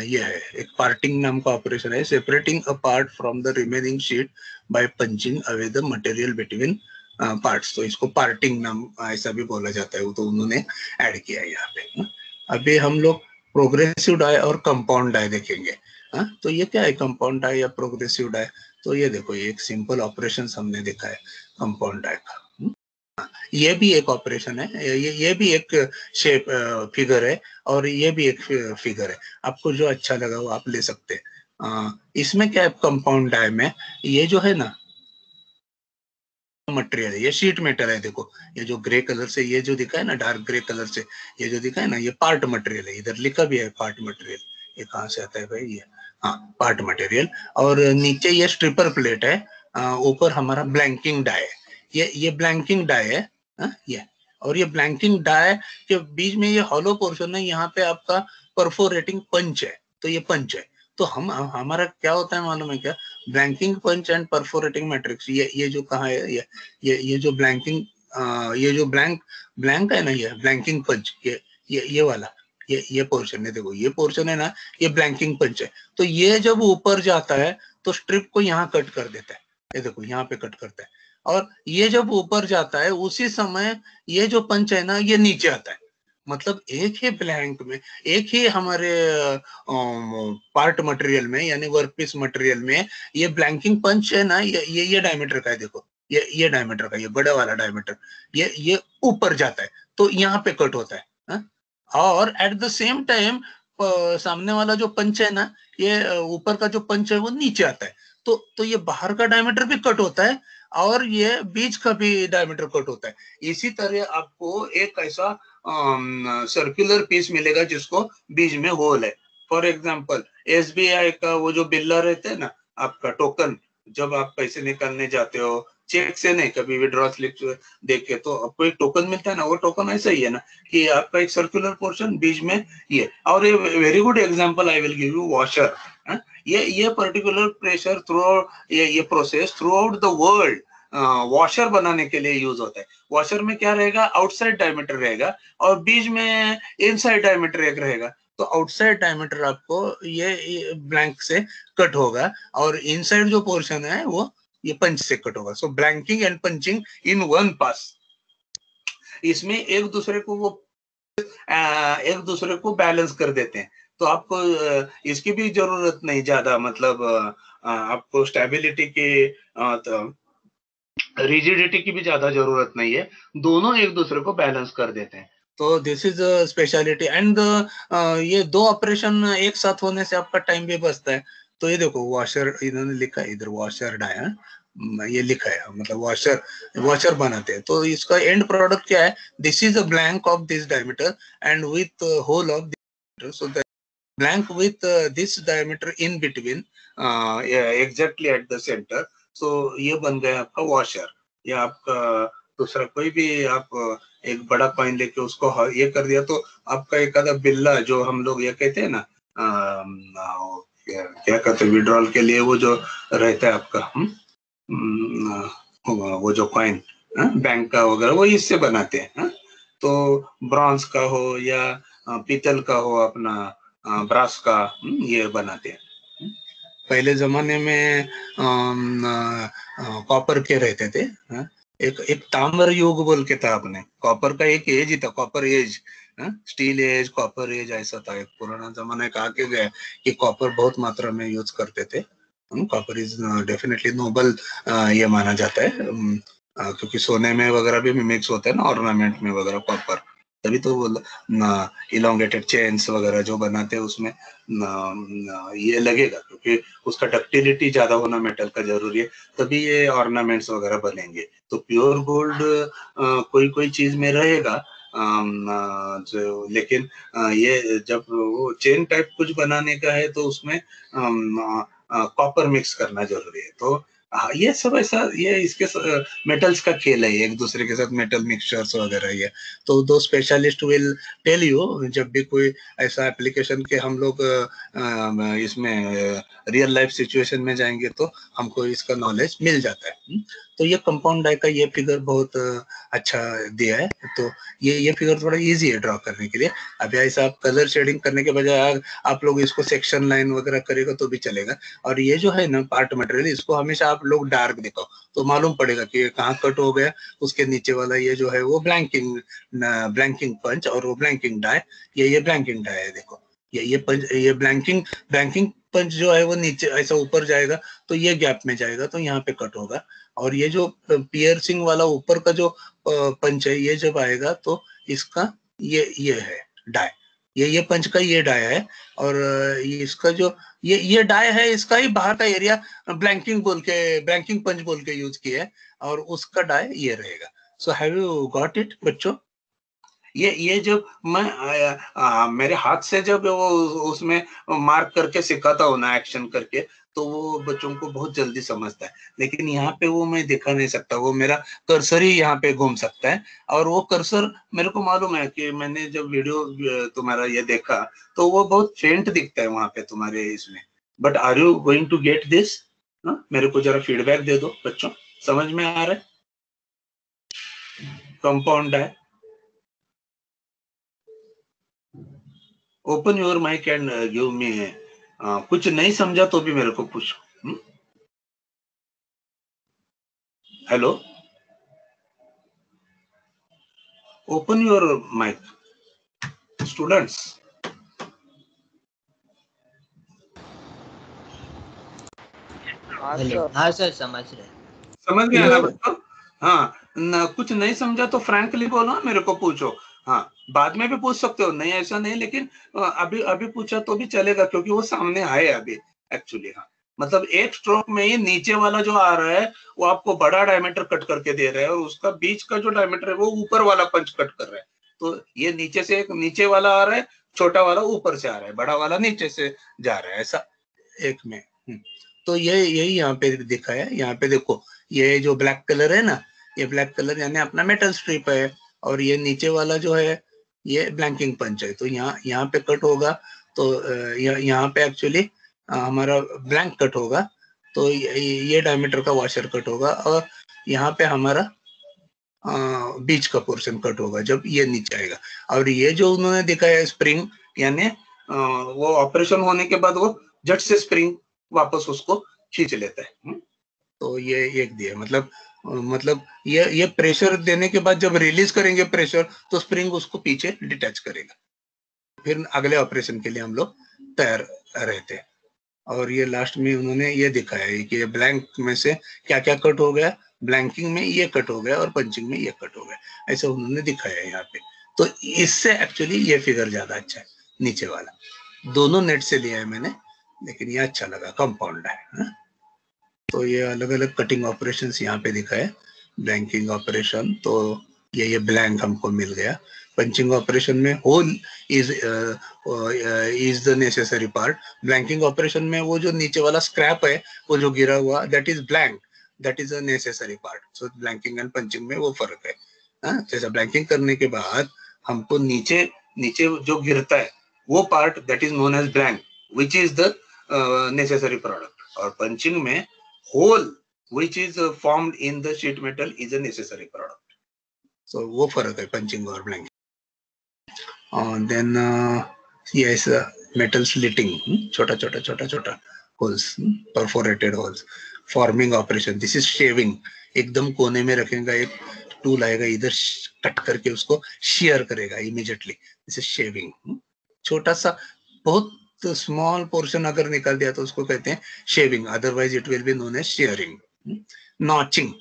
ये है, एक पार्टिंग नाम का ऑपरेशन है, separating a part from the remaining sheet by punching away the material between parts. तो इसको पार्टिंग नाम ऐसा भी बोला जाता है, वो तो उन्होंने ऐड किया है यहाँ पे। अभी हम लोग प्रोग्रेसिव डाई और कंपाउंड डाई देखेंगे। तो ये क्या है कंपाउंड डाई या प्रोग्रेसिव डाई? तो ये देखो, ये एक सिंपल ऑपरेशन हमने देखा है कंपाउंड डाई का। ये भी एक ऑपरेशन है, ये भी एक शेप फिगर है, और ये भी एक फिगर है, आपको जो अच्छा लगा वो आप ले सकते हैं। इसमें क्या है कंपाउंड डाई में, ये जो है ना मटेरियल है, ये शीट मेटल है। देखो ये जो ग्रे कलर से ये जो दिखा है ना, डार्क ग्रे कलर से ये जो दिखा है ना, ये पार्ट मटेरियल है, इधर लिखा भी है पार्ट मटेरियल। ये कहाँ से आता है भाई? ये हाँ पार्ट मटेरियल। और नीचे ये स्ट्रिपर प्लेट है, ऊपर हमारा ब्लैंकिंग डाई है, ये ब्लैंकिंग डाई है। ये और ये ब्लैंकिंग डाई के बीच में ये हॉलो पोर्शन है, यहाँ पे आपका परफोरेटिंग पंच है, तो ये पंच है। तो हमारा क्या होता है मालूम है क्या? Blanking punch and perforating matrix. ये जो कहा है, ये जो ब्लैंकिंग, ये जो ब्लैंक है ना, ये ब्लैंकिंग पंच, ये वाला ये पोर्शन है, देखो ये पोर्शन है ना, ये ब्लैंकिंग पंच है। तो ये जब ऊपर जाता है तो स्ट्रिप को यहाँ कट कर देता है, ये देखो यहाँ पे कट करता है। और ये जब ऊपर जाता है उसी समय ये जो पंच है ना, ये नीचे आता है। मतलब एक ही ब्लैंक में, एक ही हमारे पार्ट मटेरियल में यानी वर्कपीस मटेरियल में ये ब्लैंकिंग पंच है ना, ये डायमीटर का है, देखो ये डायमीटर का, ये बड़ा वाला डायमीटर, ये ऊपर जाता है तो यहाँ पे कट होता है। और एट द सेम टाइम सामने वाला जो पंच है ना, ये ऊपर का जो पंच है वो नीचे आता है, तो ये बाहर का डायमीटर भी कट होता है और ये बीच का भी डायमीटर कट होता है। इसी तरह आपको एक ऐसा सर्कुलर पीस मिलेगा जिसको बीच में होल है। फॉर एग्जांपल एसबीआई का वो जो बिल्ला रहते हैं ना, आपका टोकन, जब आप पैसे निकालने जाते हो, चेक से नहीं, कभी विड्रॉ स्लिप देख के, तो आपको एक टोकन मिलता है ना, वो टोकन ऐसा ही है ना कि आपका एक सर्कुलर पोर्शन बीच में ये। और ये very good example I will give you, washer. ये पर्टिकुलर प्रेशर थ्रू ये process through out the world washer बनाने के लिए यूज होता है। वॉशर में क्या रहेगा? आउटसाइड डायमीटर रहेगा और बीच में इनसाइड डायमीटर एक रहेगा। तो आउटसाइड डायमीटर आपको ये ब्लैंक से कट होगा और इनसाइड जो पोर्शन है वो ये पंच से कट होगा। So blanking and punching in one pass. इसमें एक दूसरे को वो एक दूसरे को बैलेंस कर देते हैं, तो आपको इसकी भी जरूरत नहीं ज्यादा, मतलब आपको स्टेबिलिटी की रिजिडिटी की भी ज्यादा जरूरत नहीं है, दोनों एक दूसरे को बैलेंस कर देते हैं। तो दिस इज स्पेशलिटी। एंड ये दो ऑपरेशन एक साथ होने से आपका टाइम भी बचता है। तो ये देखो वॉशर इन्होंने लिखा है इधर, वॉशर डाई ये लिखा है, मतलब वॉशर बनाते हैं। तो इसका एंड प्रोडक्ट क्या है? This is a blank of this diameter and with hole of this, so the blank with this diameter in between, exactly at the center. So ये बन गया आपका वॉशर। या आपका दूसरा कोई भी आप एक बड़ा कॉइन लेके उसको ये कर दिया तो आपका एक आधा बिल्ला, जो हम लोग ये कहते हैं ना, क्या कहते हैं विड्रॉल के लिए वो जो रहता है आपका, वो जो कॉइन बैंक का वगैरह, वो इससे बनाते हैं। तो ब्रॉन्ज का हो या पीतल का हो, अपना ब्रास का, ये बनाते हैं। पहले जमाने में कॉपर के रहते थे, एक ताम्र युग बोल के था अपने, कॉपर का एक एज ही था, copper edge, steel edge, copper edge ऐसा था। एक पुराना जमाना कहा के गया कि कॉपर बहुत मात्रा में यूज करते थे। कॉपर इज डेफिनेटली नोबल ये माना जाता है, क्योंकि सोने में वगैरह भी मिक्स होता है ना, ऑर्नामेंट में वगैरह कॉपर, तभी तो वो इलोंगेटेड चेन्स वगैरह जो बनाते हैं उसमें ये लगेगा, क्योंकि उसका डक्टिलिटी ज्यादा होना मेटल का जरूरी है, तभी ये ऑर्नामेंट्स वगैरह बनेंगे। तो प्योर गोल्ड कोई कोई चीज में रहेगा, जो लेकिन ये जब वो चेन टाइप कुछ बनाने का है तो उसमें कॉपर मिक्स करना जरूरी है। तो ये सब ऐसा, ये इसके मेटल्स का खेल है, एक दूसरे के साथ मेटल मिक्सचर्स वगैरह। ये तो दो स्पेशलिस्ट विल टेल यू, जब भी कोई ऐसा एप्लीकेशन के हम लोग इसमें रियल लाइफ सिचुएशन में जाएंगे तो हमको इसका नॉलेज मिल जाता है। तो ये कंपाउंड डाई का ये फिगर बहुत अच्छा दिया है। तो ये फिगर थोड़ा इजी है ड्रॉ करने के लिए। अब ऐसा आप कलर शेडिंग करने के बजाय आप लोग इसको सेक्शन लाइन वगैरह करेगा तो भी चलेगा। और ये जो है ना पार्ट मटेरियल, इसको हमेशा आप लोग डार्क दिखाओ तो मालूम पड़ेगा कि कहाँ कट हो गया। उसके नीचे वाला ये जो है वो ब्लैंकिंग पंच, और वो ब्लैंकिंग डाई, ये ब्लैंकिंग डाई है। देखो ये पंच, ये ब्लैंकिंग पंच जो है वो नीचे ऐसा ऊपर जाएगा तो ये गैप में जाएगा तो यहाँ पे कट होगा। और ये जो पियर्सिंग वाला ऊपर का जो पंच है ये जब आएगा तो इसका ये है डाई, ये पंच का ये डाई है। और ये इसका जो ये डाई है, इसका ही बाहर का एरिया ब्लैंकिंग पंच बोल के यूज किया है, और उसका डाई ये रहेगा। So have you got it बच्चों? ये जब मैं मेरे हाथ से जब वो उसमें मार्क करके सिखाता हूँ ना, एक्शन करके, तो वो बच्चों को बहुत जल्दी समझता है। लेकिन यहाँ पे वो मैं दिखा नहीं सकता, वो मेरा कर्सर ही यहाँ पे घूम सकता है। और वो कर्सर मेरे को मालूम है कि मैंने जब वीडियो तुम्हारा ये देखा तो वो बहुत फेंट दिखता है वहां पे तुम्हारे इसमें। But are you going to get this? मेरे को जरा फीडबैक दे दो बच्चों, समझ में आ रहा है? कंपाउंड है, open your mic and give me. कुछ नहीं समझा तो भी मेरे को पूछो। Hello, open your mic students. Hello, हाँ सर समझ रहे, समझ गया ना बच्चों? हाँ, कुछ नहीं समझा तो फ्रैंकली बोलो, मेरे को पूछो। हाँ, बाद में भी पूछ सकते हो, नहीं ऐसा नहीं, लेकिन अभी अभी पूछा तो भी चलेगा, क्योंकि वो सामने आए अभी एक्चुअली। हाँ, मतलब एक स्ट्रोक में ही नीचे वाला जो आ रहा है वो आपको बड़ा डायमीटर कट करके दे रहा है, और उसका बीच का जो डायमीटर है वो ऊपर वाला पंच कट कर रहा है। तो ये नीचे से एक नीचे वाला आ रहा है, छोटा वाला ऊपर से आ रहा है, बड़ा वाला नीचे से जा रहा है, ऐसा एक में। तो ये यही यहाँ पे दिखा है। यहाँ पे देखो, ये जो ब्लैक कलर है ना, ये ब्लैक कलर यानी अपना मेटल स्ट्रिप है, और ये नीचे वाला जो है ये ब्लैंकिंग पंच है। तो यहाँ पे कट होगा तो यहाँ पे एक्चुअली हमारा ब्लैंक कट होगा, तो ये डायमीटर का वॉशर कट होगा, और यहाँ पे हमारा बीच का पोर्शन कट होगा जब ये नीचे आएगा। और ये जो उन्होंने दिखाया स्प्रिंग, यानी वो ऑपरेशन होने के बाद वो झट से स्प्रिंग वापस उसको खींच लेता है। तो ये एक दिया, मतलब ये प्रेशर देने के बाद जब रिलीज करेंगे प्रेशर तो स्प्रिंग उसको पीछे डिटैच करेगा। फिर अगले ऑपरेशन के लिए हम लोग तैयार रहते हैं। और ये लास्ट में उन्होंने ये दिखाया है कि ब्लैंक में से क्या क्या कट हो गया, ब्लैंकिंग में ये कट हो गया और पंचिंग में ये कट हो गया, ऐसा उन्होंने दिखाया है यहाँ पे। तो इससे एक्चुअली ये फिगर ज्यादा अच्छा है, नीचे वाला। दोनों नेट से लिया है मैंने, लेकिन ये अच्छा लगा, कंपाउंड है। तो ये अलग अलग कटिंग ऑपरेशन यहाँ पे दिखा है। ब्लैंकिंग ऑपरेशन, तो ये ब्लैंक हमको मिल गया। पंचिंग ऑपरेशन में hole is the necessary part. Blanking operation में वो जो नीचे वाला स्क्रैप है, वो जो गिरा हुआ, that is blank, that is a necessary part. So blanking and punching में वो फर्क है। जैसे ब्लैंकिंग करने के बाद हमको नीचे नीचे जो गिरता है वो part, that is known as blank, which is the necessary product. और पंचिंग में whole which is formed in the sheet metal is a necessary product. So वो फर्क है पंचिंग और blanking. then yes, metal slitting, छोटा छोटा holes, perforated holes. Forming operation, this is shaving. एकदम कोने में रखेगा, एक टूल आएगा, इधर कट करके उसको शेयर करेगा इमीडिएटली, दिस इज शेविंग। छोटा सा बहुत स्मॉल पोर्शन अगर निकाल दिया तो उसको कहते हैं shaving, otherwise it will be known as shearing. Notching,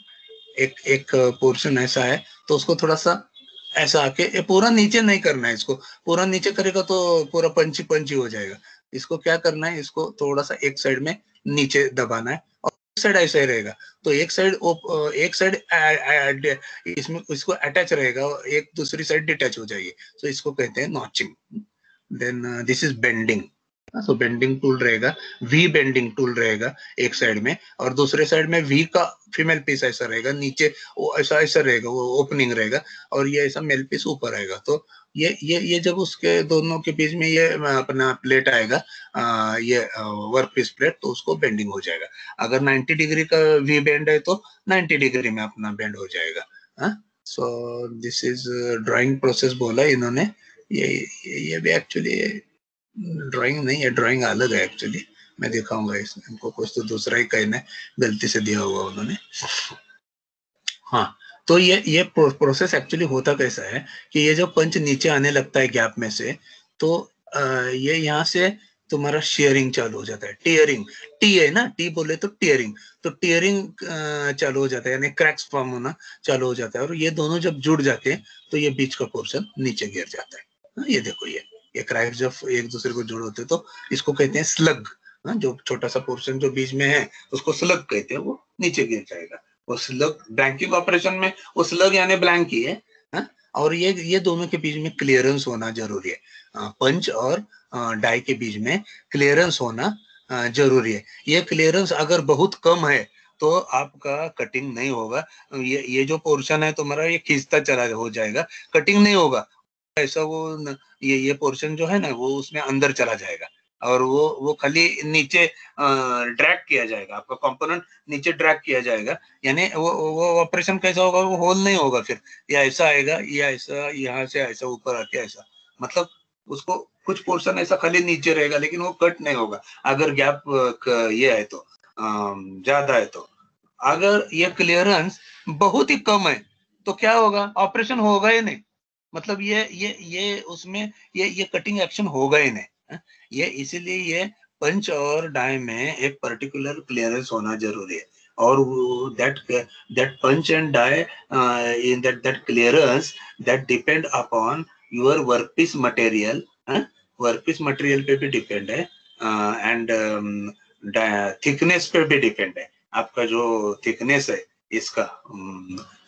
एक पोर्शन ऐसा है तो उसको थोड़ा सा ऐसा आके, ये पूरा नीचे नहीं करना है, इसको पूरा नीचे करेगा तो पूरा पंची पंची हो जाएगा। इसको क्या करना है, इसको थोड़ा सा एक साइड में नीचे दबाना है और एक साइड ऐसा ही रहेगा। तो एक साइड इसमें इसको अटैच रहेगा, एक दूसरी साइड डिटैच हो जाएगी, तो इसको कहते हैं notching. Then this is bending. तो बेंडिंग टूल रहेगा, वी बेंडिंग टूल रहेगा एक साइड में, और दूसरे साइड में वी का फीमेल पीस ऐसा रहेगा, नीचे वो ऐसा ऐसा रहेगा, वो ओपनिंग रहेगा, और ये ऐसा मेल पीस ऊपर आएगा। तो ये जब उसके दोनों के बीच में ये अपना प्लेट आएगा, ये वर्क पीस प्लेट, तो उसको बेंडिंग हो जाएगा। अगर 90 डिग्री का वी बेंड है तो 90 डिग्री में अपना बेंड हो जाएगा। सो दिस इज ड्राइंग प्रोसेस बोला इन्होंने। ये भी एक्चुअली ड्राइंग नहीं है, ड्राइंग अलग है एक्चुअली, मैं दिखाऊंगा इसमें, इनको कुछ तो दूसरा ही कहना है, गलती से दिया हुआ उन्होंने। हाँ, तो ये प्रोसेस एक्चुअली होता कैसा है कि ये जो पंच नीचे आने लगता है गैप में से, तो ये यहाँ से तुम्हारा शेयरिंग चालू हो जाता है, टीयरिंग। टी है ना, टी बोले तो टीयरिंग, तो टीयरिंग चालू हो जाता है, यानी क्रैक्स फॉर्म होना चालू हो जाता है, और ये दोनों जब जुड़ जाते हैं तो ये बीच का पोर्शन नीचे गिर जाता है। ये देखो, ये क्रैक्स जब एक दूसरे को जुड़ होते तो इसको कहते हैं स्लग। जो छोटा सा पोर्शन जो बीच में है उसको स्लग कहते हैं, वो नीचे गिर जाएगा। वो स्लग ब्लैंकिंग ऑपरेशन में वो स्लग यानी ब्लैंक ही है। और ये दोनों के बीच में क्लियरेंस होना जरूरी है, पंच और डाई के बीच में क्लियरेंस होना जरूरी है। ये क्लियरेंस अगर बहुत कम है तो आपका कटिंग नहीं होगा। ये जो पोर्शन है तुम्हारा, ये खींचता चला हो जाएगा, कटिंग नहीं होगा। ऐसा वो ये पोर्शन जो है ना, वो उसमें अंदर चला जाएगा, और वो खाली नीचे ड्रैग किया जाएगा, आपका कंपोनेंट नीचे ड्रैग किया जाएगा। यानी वो ऑपरेशन कैसा होगा, वो होल नहीं होगा फिर, या ऐसा आएगा, या ऐसा यहाँ से ऐसा ऊपर आके ऐसा, मतलब उसको कुछ पोर्शन ऐसा खाली नीचे रहेगा, लेकिन वो कट नहीं होगा अगर गैप ये है तो ज्यादा है। तो अगर ये क्लियरेंस बहुत ही कम है तो क्या होगा, ऑपरेशन होगा ही नहीं, मतलब ये उसमें ये कटिंग एक्शन होगा ही नहीं। ये इसीलिए ये पंच और डाई में एक पर्टिकुलर क्लियरेंस होना जरूरी है, और that punch and die in that clearance that depend upon your workpiece material. Workpiece material पे भी डिपेंड है, एंड थिकनेस पे भी डिपेंड है, आपका जो थिकनेस है इसका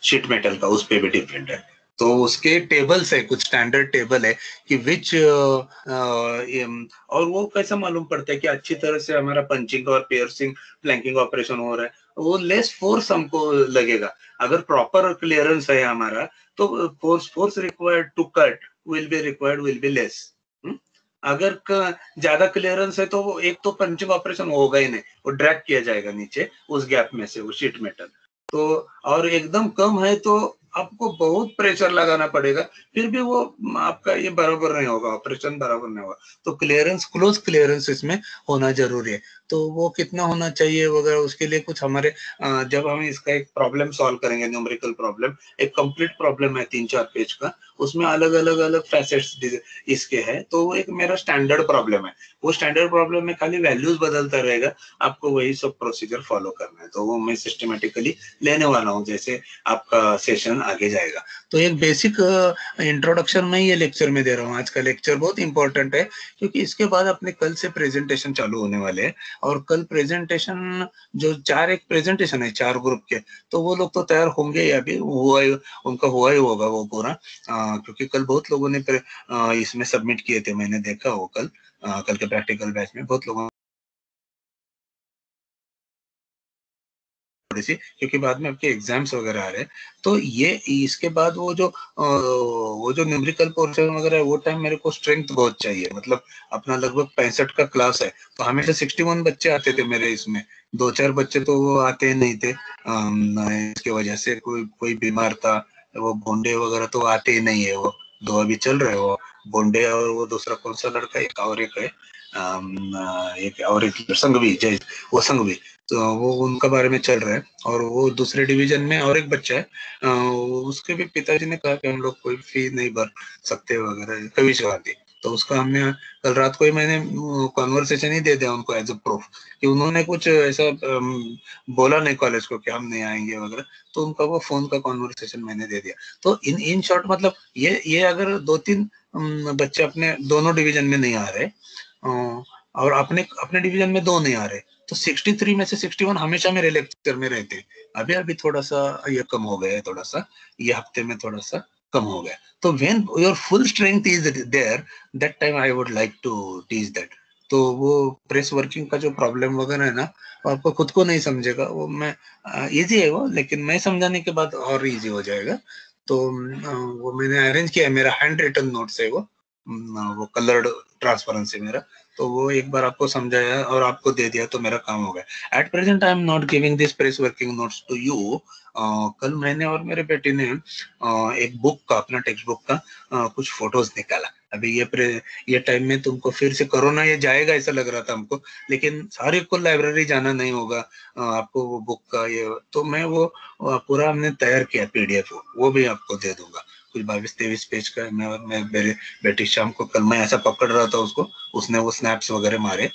शीट मेटल का, उस पे भी डिपेंड है। तो उसके टेबल्स है, कुछ स्टैंडर्ड टेबल है कि विच और वो कैसा मालूम पड़ता है कि अच्छी तरह से हमारा पंचिंग और पियर्सिंग फ्लैंकिंग ऑपरेशन हो रहा है, वो लेस फोर्स हमको लगेगा। अगर प्रॉपर क्लियरेंस है हमारा तो force required to cut will be less. अगर ज्यादा क्लियरेंस है तो वो एक तो पंचिंग ऑपरेशन होगा ही नहीं, वो ड्रैग किया जाएगा नीचे उस गैप में से वो शीट मेटल। तो और एकदम कम है तो आपको बहुत प्रेशर लगाना पड़ेगा, फिर भी वो आपका ये बराबर नहीं होगा, ऑपरेशन बराबर नहीं होगा। तो क्लियरेंस, क्लोज क्लियरेंस इसमें होना जरूरी है। तो वो कितना होना चाहिए वगैरह, उसके लिए कुछ हमारे जब हम इसका एक प्रॉब्लम सॉल्व करेंगे, न्यूमेरिकल प्रॉब्लम, एक कंप्लीट प्रॉब्लम है 3-4 पेज का, उसमें अलग अलग अलग फैसेट्स इसके है, तो वो एक मेरा स्टैंडर्ड प्रॉब्लम है। वो स्टैंडर्ड प्रॉब्लम में खाली वैल्यूज बदलता रहेगा, आपको वही सब प्रोसीजर फॉलो करना है। तो वो मैं सिस्टमेटिकली लेने वाला हूँ जैसे आपका सेशन आगे जाएगा। तो एक बेसिक इंट्रोडक्शन में ये लेक्चर में दे रहा हूँ। आज का लेक्चर बहुत इंपॉर्टेंट है क्योंकि इसके बाद अपने कल से प्रेजेंटेशन चालू होने वाले हैं, और कल प्रेजेंटेशन जो एक प्रेजेंटेशन है 4 ग्रुप के, तो वो लोग तो तैयार होंगे या भी उनका हुआ ही होगा वो पूरा, क्योंकि कल बहुत लोगों ने इसमें सबमिट किए थे, मैंने देखा वो कल के प्रैक्टिकल बैच में बहुत लोगों थोड़ी सी, क्योंकि बाद में आपके एग्जाम्स वगैरह आ रहे हैं। तो ये इसके बाद वो जो न्यूमेरिकल पोर्शन वगैरह है, वो टाइम मेरे को स्ट्रेंथ बहुत चाहिए, मतलब अपना लगभग 65 का क्लास है, तो हमेशा 61 बच्चे आते थे मेरे इसमें, 2-4 बच्चे तो वो आते ही नहीं थे, इसकी वजह से कोई बीमार था, वो बोंडे वगैरह तो आते ही नहीं है, वो 2 अभी चल रहे हैं, वो बोंडे और वो दूसरा कौन सा लड़का, एक और एक है, एक और एक संघवी जय, वो संघवी, तो वो उनका बारे में चल रहा है। और वो दूसरे डिवीजन में और एक बच्चा है, उसके भी पिताजी ने कहा कि हम लोग कोई फी नहीं भर सकते वगैरह, कविश गांधी। तो उसका हमने कल रात को ही मैंने कॉन्वर्सेशन ही दे दिया उनको एज अ प्रूफ कि उन्होंने कुछ ऐसा बोला नहीं कॉलेज को कि हम नहीं आएंगे वगैरह, तो उनका वो फोन का कॉन्वर्सेशन मैंने दे दिया। तो इन शॉर्ट मतलब ये अगर 2-3 बच्चे अपने दोनों डिवीजन में नहीं आ रहे, और अपने अपने डिवीजन में 2 नहीं आ रहे, तो 63 में से 61 हमेशा मेरे लेक्चर में रहते हैं। अभी अभी थोड़ा सा ये कम हो गया है, थोड़ा सा ये हफ्ते में थोड़ा सा कम हो गया। तो when your full strength is there, that time I would like to teach that. तो वो प्रेस वर्किंग का जो प्रॉब्लम वगैरह है ना, आपको खुद को नहीं समझेगा वो, मैं इजी है वो, लेकिन मैं समझाने के बाद और इजी हो जाएगा। तो वो मैंने अरेंज किया है, मेरा हैंड रिटन नोट्स है वो कलर्ड ट्रांसपेरेंसी मेरा, तो वो एक बार आपको समझाया और आपको दे दिया तो मेरा काम हो गया। At present I am not giving this press working notes to you. कल मैंने और मेरे बेटे ने एक बुक का, अपना टेक्स्ट बुक का कुछ फोटोज निकाला। अभी ये टाइम में तुमको फिर से कोरोना ये जाएगा ऐसा लग रहा था हमको, लेकिन सारे को लाइब्रेरी जाना नहीं होगा, आपको वो बुक का ये, तो मैं वो पूरा हमने तैयार किया पीडीएफ, वो भी आपको दे दूंगा। कुछ 22-23 पेज का। मैं मेरे बेटी शाम को, कल मैं ऐसा पकड़ रहा था उसको, उसने वो स्नैप्स वगैरह मारे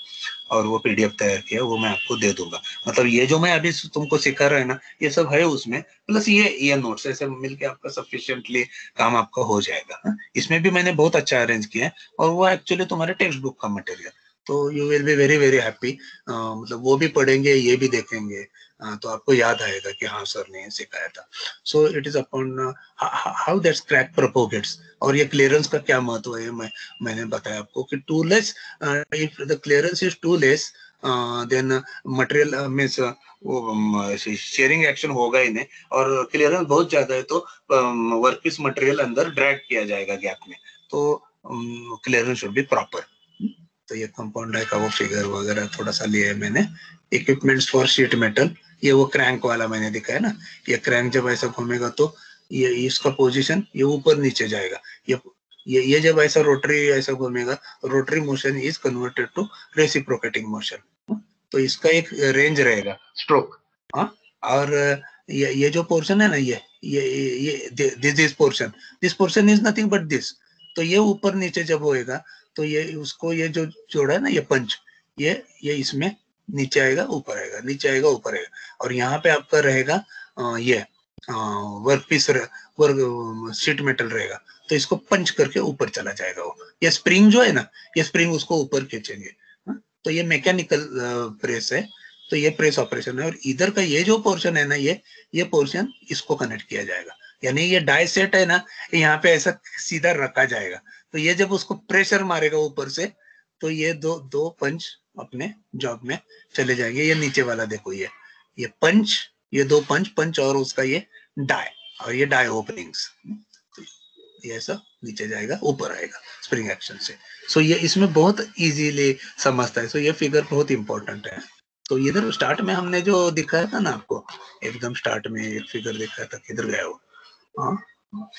और वो पीडीएफ तैयार किया, वो मैं आपको दे दूंगा। मतलब ये जो मैं अभी तुमको सिखा रहा है ना, ये सब है उसमें, प्लस ये नोट्स ऐसे मिलके आपका सफिशिएंटली काम आपका हो जाएगा। हा? इसमें भी मैंने बहुत अच्छा अरेंज किया है, और वो एक्चुअली तुम्हारे टेक्स्ट बुक का मटेरियल, तो you will be very very happy. मतलब वो भी पढ़ेंगे, ये भी देखेंगे, तो आपको याद आएगा कि हाँ सर ने सिखाया था। So it is upon how that crack propagates. और ये क्लियरेंस का क्या महत्व है, मैंने बताया आपको कि too less, if the clearance is too less, then material means वो शेयरिंग एक्शन होगा ही नहीं, और क्लियरेंस बहुत ज्यादा है तो वर्कपीस मटेरियल अंदर ड्रैग किया जाएगा गैप में, तो क्लियरेंस शुड बी प्रॉपर। तो ये कंपाउंड डाई का वो फिगर वगैरह थोड़ा सा लिया है मैंने। इक्विपमेंट्स फॉर शीट मेटल, ये वो क्रैंक वाला मैंने दिखाया ना, ये क्रैंक जब ऐसा घूमेगा तो ये इसका पोजीशन ये ऊपर नीचे जाएगा। ये जब ऐसा रोटरी ऐसा घूमेगा, rotary motion is converted to reciprocating motion. तो इसका एक रेंज रहेगा स्ट्रोक। हाँ, और ये जो पोर्शन है ना, ये this portion is nothing but this. तो ये ऊपर नीचे जब होएगा तो ये उसको, ये जो जोड़ा है ना, ये पंच, ये इसमें नीचे आएगा ऊपर आएगा, नीचे आएगा ऊपर आएगा, और यहाँ पे आपका रहेगा ये workpiece, work sheet metal रहेगा, तो इसको पंच करके ऊपर चला जाएगा वो। ये स्प्रिंग जो है ना, ये स्प्रिंग उसको ऊपर खींचेंगे। तो ये मैकेनिकल प्रेस है, तो ये प्रेस ऑपरेशन है। और इधर का ये जो पोर्शन है ना, ये पोर्शन इसको कनेक्ट किया जाएगा, यानी ये डाई सेट है ना, यहाँ पे ऐसा सीधा रखा जाएगा। तो ये जब उसको प्रेशर मारेगा ऊपर से, तो ये दो दो पंच अपने जॉब में चले जाएंगे। ये नीचे वाला देखो, ये पंच, ये दो पंच पंच, और उसका ये डाई, और ये डाई ओपनिंग्स, ये सब नीचे जाएगा ऊपर आएगा स्प्रिंग एक्शन से। सो ये इसमें बहुत इजीली समझता है। सो ये फिगर बहुत इंपॉर्टेंट है। तो इधर स्टार्ट में हमने जो दिखाया था ना आपको, एकदम स्टार्ट में एक फिगर दिखाया था, किधर गया वो, हाँ,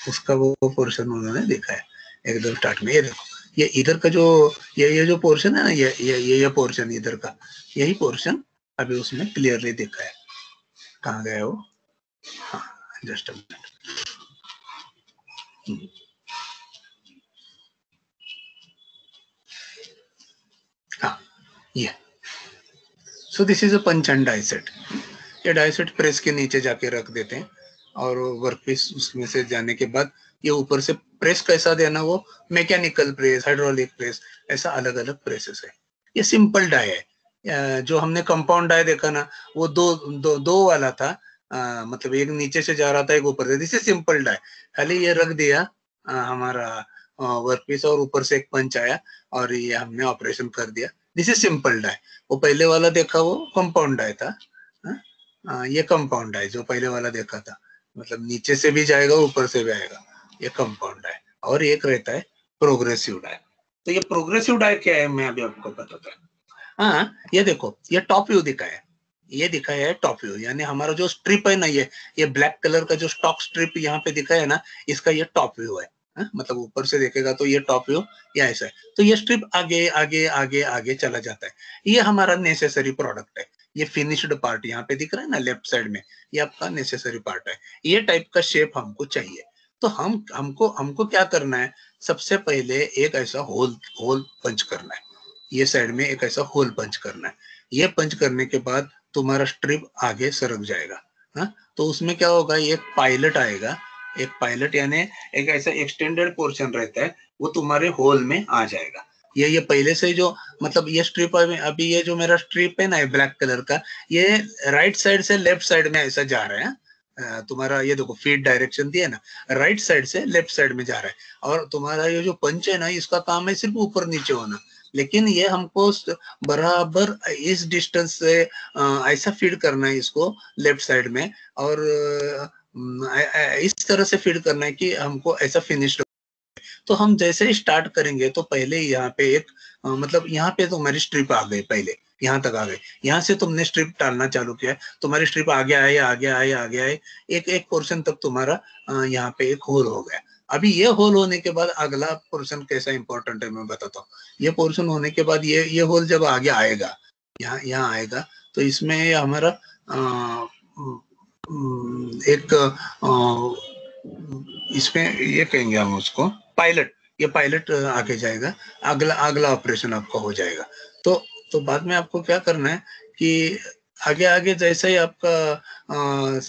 उसका वो पोर्शन उन्होंने दिखाया एकदम स्टार्ट में। ये देखो, ये इधर का जो ये जो पोर्शन है ना, ये पोर्शन इधर का, यही पोर्शन अभी उसमें क्लियरली दिखा है। कहाँ गया वो, हाँ, जस्ट अ मिनट। हाँ, ये, so this is a punch and die set. ये डाई सेट प्रेस के नीचे जाके रख देते हैं, और वर्कपीस उसमें से जाने के बाद ये ऊपर से प्रेस कैसा देना, वो मैकेनिकल प्रेस, हाइड्रोलिक प्रेस, ऐसा अलग अलग प्रेसेस है। ये सिंपल डाई है। जो हमने कंपाउंड डाई देखा ना, वो दो वाला था, मतलब एक नीचे से जा रहा था, एक ऊपर से। दिस इज सिंपल डाई, खाली ये रख दिया हमारा वर्कपीस, और ऊपर से एक पंच आया और ये हमने ऑपरेशन कर दिया। This is simple die. वो पहले वाला देखा वो कंपाउंड डाई था। ये कंपाउंड डाई जो पहले वाला देखा था, मतलब नीचे से भी जाएगा ऊपर से भी आएगा, ये कंपाउंड डाई। और एक रहता है प्रोग्रेसिव डाई। तो ये प्रोग्रेसिव डाई क्या है, मैं अभी आपको बताता हूँ। हाँ, ये देखो, ये टॉप व्यू दिखाया है, ये दिखाया है टॉप व्यू, यानी हमारा जो स्ट्रिप है ना, ये ब्लैक कलर का जो स्टॉक स्ट्रिप यहाँ पे दिखा है ना, इसका ये टॉप व्यू है। मतलब ऊपर से देखेगा तो ये टॉप व्यू या ऐसा है, तो ये स्ट्रिप आगे आगे आगे आगे चला जाता है। ये हमारा नेसेसरी प्रोडक्ट है। ये फिनिश्ड पार्ट यहाँ पे दिख रहा है ना लेफ्ट साइड में, ये आपका नेसेसरी पार्ट है। ये टाइप का शेप हमको चाहिए। तो हमको हमको क्या करना है, सबसे पहले एक ऐसा होल होल पंच करना है। ये साइड में एक ऐसा होल पंच करना है। ये पंच करने के बाद तुम्हारा स्ट्रिप आगे सरक जाएगा। हाँ, तो उसमें क्या होगा, एक पायलट आएगा। एक पायलट यानी एक ऐसा एक्सटेंडेड पोर्शन रहता है, वो तुम्हारे होल में आ जाएगा। ये पहले से जो मतलब ये स्ट्रिप अभी ये जो मेरा स्ट्रिप है ना ब्लैक कलर का, ये राइट साइड से लेफ्ट साइड में ऐसा जा रहा है। तुम्हारा ये देखो फीड डायरेक्शन दिया ना, राइट साइड से लेफ्ट साइड में जा रहा है। और तुम्हारा ये जो पंच है ना, इसका काम है सिर्फ ऊपर नीचे होना, लेकिन ये हमको बराबर इस डिस्टेंस से ऐसा फीड करना है इसको लेफ्ट साइड में, और इस तरह से फीड करना है कि हमको ऐसा फिनिश। तो हम जैसे ही स्टार्ट करेंगे तो पहले यहाँ पे एक मतलब यहाँ पे तुम्हारी स्ट्रिप आ गई, पहले यहाँ तक आ गए। यहाँ से तुमने स्ट्रिप डालना चालू किया, तुम्हारी स्ट्रिप आगे आए आगे आए आगे आए, एक एक पोर्शन तक तुम्हारा यहाँ पे एक होल हो गया। अभी ये होल होने के बाद अगला पोर्शन कैसा इंपॉर्टेंट है मैं बताता हूँ। ये पोर्शन होने के बाद ये होल जब आगे आएगा, यहाँ आएगा, तो इसमें हमारा एक इसमें ये कहेंगे हम उसको पायलट। ये पायलट आगे जाएगा, अगला अगला ऑपरेशन आपका हो जाएगा। तो बाद में आपको क्या करना है कि आगे आगे जैसे ही आपका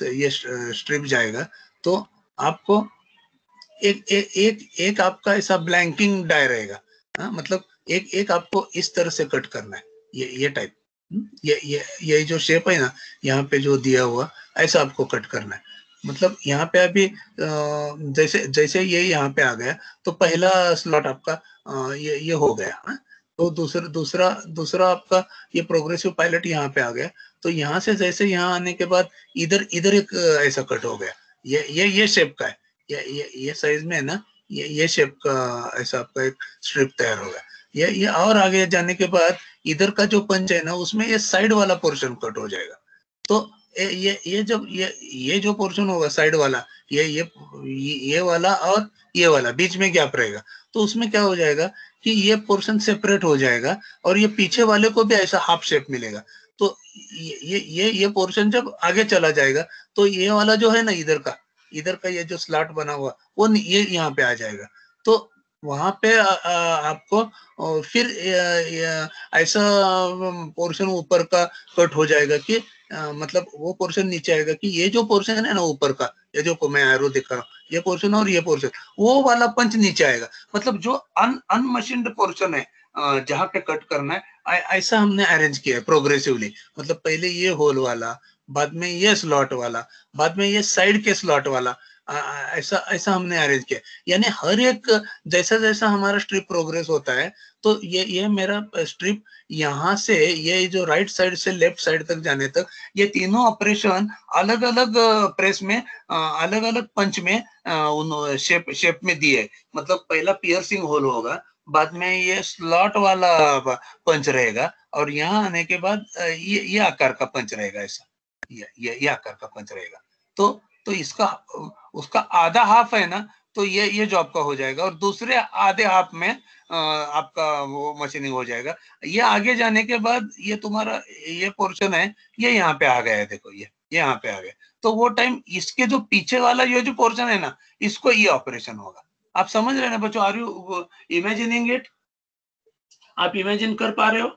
ये स्ट्रिप जाएगा, तो आपको एक आपका ऐसा ब्लैंकिंग डाई रहेगा। मतलब एक आपको इस तरह से कट करना है, ये टाइप, ये जो शेप है ना यहाँ पे जो दिया हुआ, ऐसा आपको कट करना है। मतलब यहाँ पे अभी जैसे जैसे ये यहाँ पे आ गया, तो पहला स्लॉट आपका ये हो गया। तो दूसरा दूसरा आपका ये प्रोग्रेसिव पायलट यहाँ पे आ गया। तो यहाँ से जैसे यहाँ आने के बाद इधर इधर एक ऐसा कट हो गया। ये शेप का है, ये साइज में है ना, ये शेप का ऐसा आपका एक स्ट्रिप तैयार होगा। ये और आगे जाने के बाद इधर का जो पंच है ना, उसमें ये साइड वाला पोर्शन कट हो जाएगा। तो ये जब ये जो पोर्शन होगा साइड वाला, ये वाला और ये वाला बीच में गैप रहेगा, तो उसमें क्या हो जाएगा कि ये पोर्शन सेपरेट हो जाएगा, और ये पीछे वाले को भी ऐसा हाफ शेप मिलेगा। तो ये पोर्शन जब आगे चला जाएगा, तो ये वाला जो है ना इधर का ये जो स्लॉट बना हुआ, वो ये यहाँ पे आ जाएगा। तो वहां पे आपको फिर ऐसा पोर्शन ऊपर का कट हो जाएगा कि मतलब वो पोर्शन नीचे आएगा कि ये जो पोर्शन है ना ऊपर का, ये जो मैं एरो दिखा रहा हूँ, ये पोर्शन और ये पोर्शन, वो वाला पंच नीचे आएगा। मतलब जो अनमशीन्ड पोर्शन है जहाँ पे कट करना है, ऐसा हमने अरेंज किया है प्रोग्रेसिवली। मतलब पहले ये होल वाला, बाद में ये स्लॉट वाला, बाद में ये साइड के स्लॉट वाला, ऐसा ऐसा हमने अरेंज किया। यानी हर एक जैसा जैसा हमारा स्ट्रिप प्रोग्रेस होता है, तो ये मेरा स्ट्रिप यहाँ से ये जो राइट साइड से लेफ्ट साइड तक जाने तक, ये तीनों ऑपरेशन अलग अलग प्रेस में अलग अलग पंच में उन शेप में दिए। मतलब पहला पियर्सिंग होल होगा, बाद में ये स्लॉट वाला पंच रहेगा, और यहाँ आने के बाद ये आकार का पंच रहेगा। ऐसा ये आकार का पंच रहेगा। तो इसका उसका आधा हाफ है ना, तो ये जॉब का हो जाएगा, और दूसरे आधे हाफ में आपका वो मशीनिंग हो जाएगा। ये आगे जाने के बाद ये तुम्हारा ये पोर्शन है, ये यहाँ पे आ गया है। देखो ये यहाँ पे आ गया। तो वो टाइम इसके जो पीछे वाला ये जो पोर्शन है ना, इसको ये ऑपरेशन होगा। आप समझ रहे हैं ना बच्चों? Are you imagining it? आप इमेजिन कर पा रहे हो?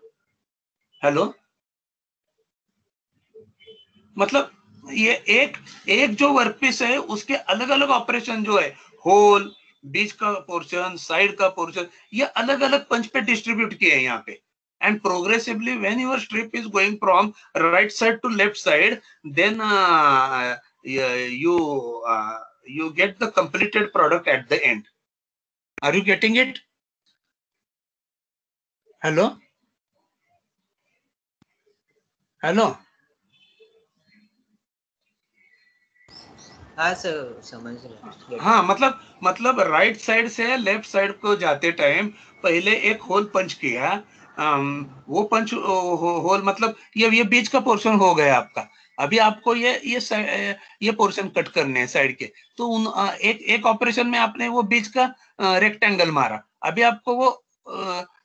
हेलो, मतलब ये एक जो वर्कपीस है, उसके अलग अलग ऑपरेशन जो है, होल, बीच का पोर्शन, साइड का पोर्शन, ये अलग अलग पंच पे डिस्ट्रीब्यूट किए हैं यहाँ पे। And progressively, when your strip is going from right side to left side, then you get the completed product at the end. Are you getting it? Hello? Hello? हाँ सर, समझ रहे। हाँ, मतलब राइट साइड से लेफ्ट साइड को जाते टाइम पहले एक होल पंच किया। वो पंच होल मतलब ये बीच का पोर्शन हो गया आपका। अभी आपको ये पोर्शन कट करने हैं साइड के, तो एक ऑपरेशन में आपने वो बीच का रेक्टेंगल मारा, अभी आपको वो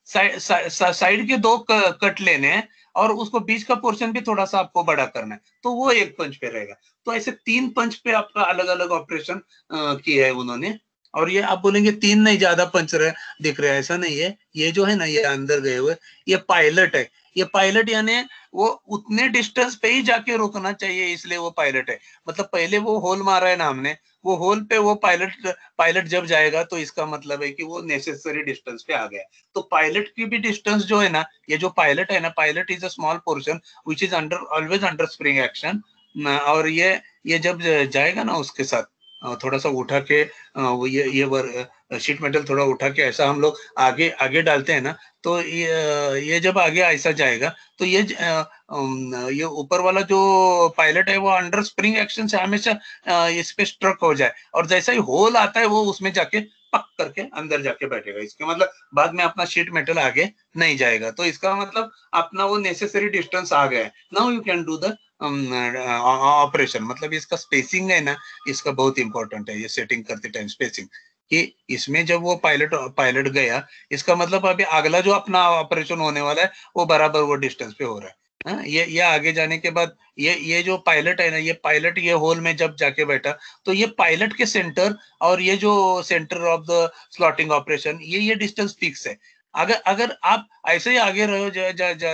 साइड के 2 कट लेने हैं और उसको बीच का पोर्शन भी थोड़ा सा आपको बड़ा करना है, तो वो एक पंच पे रहेगा। तो ऐसे 3 पंच पे आपका अलग अलग ऑपरेशन किया है उन्होंने। और ये आप बोलेंगे 3 नहीं, ज्यादा पंच दिख रहे हैं, ऐसा नहीं है। ये जो है ना, ये अंदर गए हुए, ये पायलट है। ये पायलट यानी वो उतने डिस्टेंस पे ही जाके रुकना चाहिए, इसलिए वो पायलट है। मतलब पहले वो होल मारा है ना हमने, वो होल पे वो पायलट जब जाएगा तो इसका मतलब है कि वो नेसेसरी डिस्टेंस पे आ गया। तो पायलट की भी डिस्टेंस जो है ना, ये जो पायलट है ना, pilot is a small portion which is always under spring action. और ये जब जाएगा ना उसके साथ थोड़ा सा उठा के वो ये शीट मेटल थोड़ा उठा के ऐसा हम लोग आगे आगे डालते हैं ना, तो ये जब आगे ऐसा जाएगा तो ये ऊपर वाला जो पायलट है वो अंडर स्प्रिंग एक्शन से हमेशा इस पे स्ट्रक हो जाए, और जैसा ही होल आता है वो उसमें जाके पक करके अंदर जाके बैठेगा। इसके मतलब बाद में अपना शीट मेटल आगे नहीं जाएगा। तो इसका मतलब अपना वो नेसेसरी डिस्टेंस आ गया है। Now you can do the operation. मतलब इसका स्पेसिंग है ना, इसका बहुत इंपॉर्टेंट है, ये सेटिंग करते टाइम स्पेसिंग, कि इसमें जब वो पायलट गया, इसका मतलब अभी अगला जो अपना ऑपरेशन होने वाला है वो बराबर वो डिस्टेंस पे हो रहा है। ये आगे जाने के बाद ये जो पायलट है ना, ये पायलट ये होल में जब जाके बैठा, तो ये पायलट के सेंटर और ये जो centre of the slotting operation, ये डिस्टेंस फिक्स है। अगर अगर आप ऐसे ही आगे रहो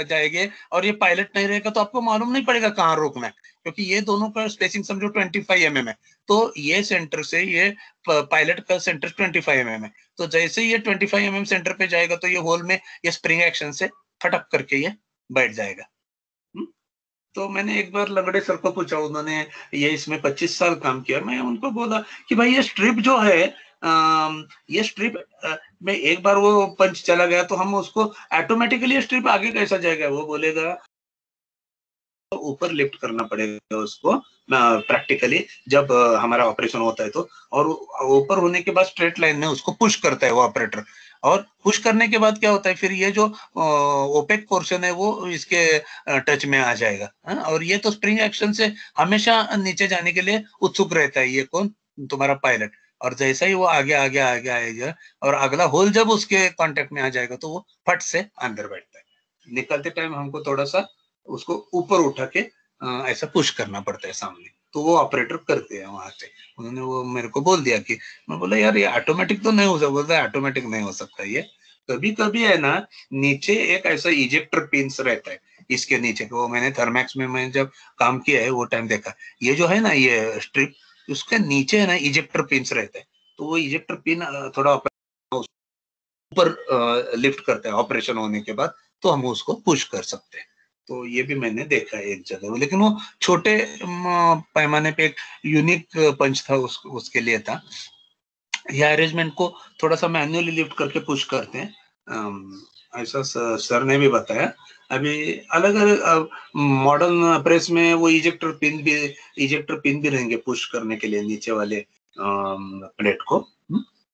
जाएंगे और ये पायलट नहीं रहेगा तो आपको मालूम नहीं पड़ेगा कहाँ रोकना है, क्योंकि ये दोनों का स्पेसिंग समझो 25 mm है। तो ये सेंटर से ये पायलट का सेंटर 25 mm है। तो जैसे ही ये 25 mm सेंटर पे जाएगा तो ये होल में ये स्प्रिंग एक्शन से फटक करके ये बैठ जाएगा। तो मैंने एक बार लगड़े सर को पूछा, उन्होंने ये इसमें 25 साल काम किया। मैं उनको बोला कि भाई ये स्ट्रिप जो है, ये स्ट्रिप में एक बार वो पंच चला गया तो हम उसको ऑटोमेटिकली स्ट्रिप आगे कैसा जाएगा? वो बोलेगा ऊपर लिफ्ट करना पड़ेगा उसको प्रैक्टिकली, जब हमारा ऑपरेशन होता है तो। और ऊपर होने के बाद स्ट्रेट लाइन में उसको पुश करता है वो ऑपरेटर, और पुश करने के बाद क्या होता है, फिर ये जो ओपेक पोर्शन है वो इसके टच में आ जाएगा। और ये तो स्प्रिंग एक्शन से हमेशा नीचे जाने के लिए उत्सुक रहता है। ये कौन? तुम्हारा पायलट। और जैसा ही वो आगे आगे आगे आएगा और अगला होल जब उसके कांटेक्ट में आ जाएगा तो वो फट से अंदर बैठता है। निकलते टाइम हमको थोड़ा सा उसको ऊपर उठा के ऐसा पुश करना पड़ता है सामने, तो वो ऑपरेटर करते हैं वहां से। उन्होंने वो मेरे को बोल दिया कि, मैं बोला यार ये ऑटोमेटिक तो नहीं हो सकता। बोलता है ऑटोमेटिक नहीं हो सकता, ये कभी कभी है ना नीचे एक ऐसा इजेक्टर पिंस रहता है इसके नीचे। वो मैंने थर्मैक्स में मैं जब काम किया है वो टाइम देखा, ये जो है ना ये स्ट्रिप, उसके नीचे है ना इजेक्टर पिंस रहता है। तो वो इजेक्टर पिन थोड़ा ऊपर लिफ्ट करता है ऑपरेशन होने के बाद, तो हम उसको पुश कर सकते हैं। तो ये भी मैंने देखा है एक जगह, लेकिन वो छोटे पैमाने पे एक यूनिक पंच था, उसके लिए था। ये अरेंजमेंट को थोड़ा सा मैन्युअली लिफ्ट करके पुश करते हैं, ऐसा सर ने भी बताया। अभी अलग अलग मॉडर्न प्रेस में वो इजेक्टर पिन भी रहेंगे पुश करने के लिए नीचे वाले प्लेट को।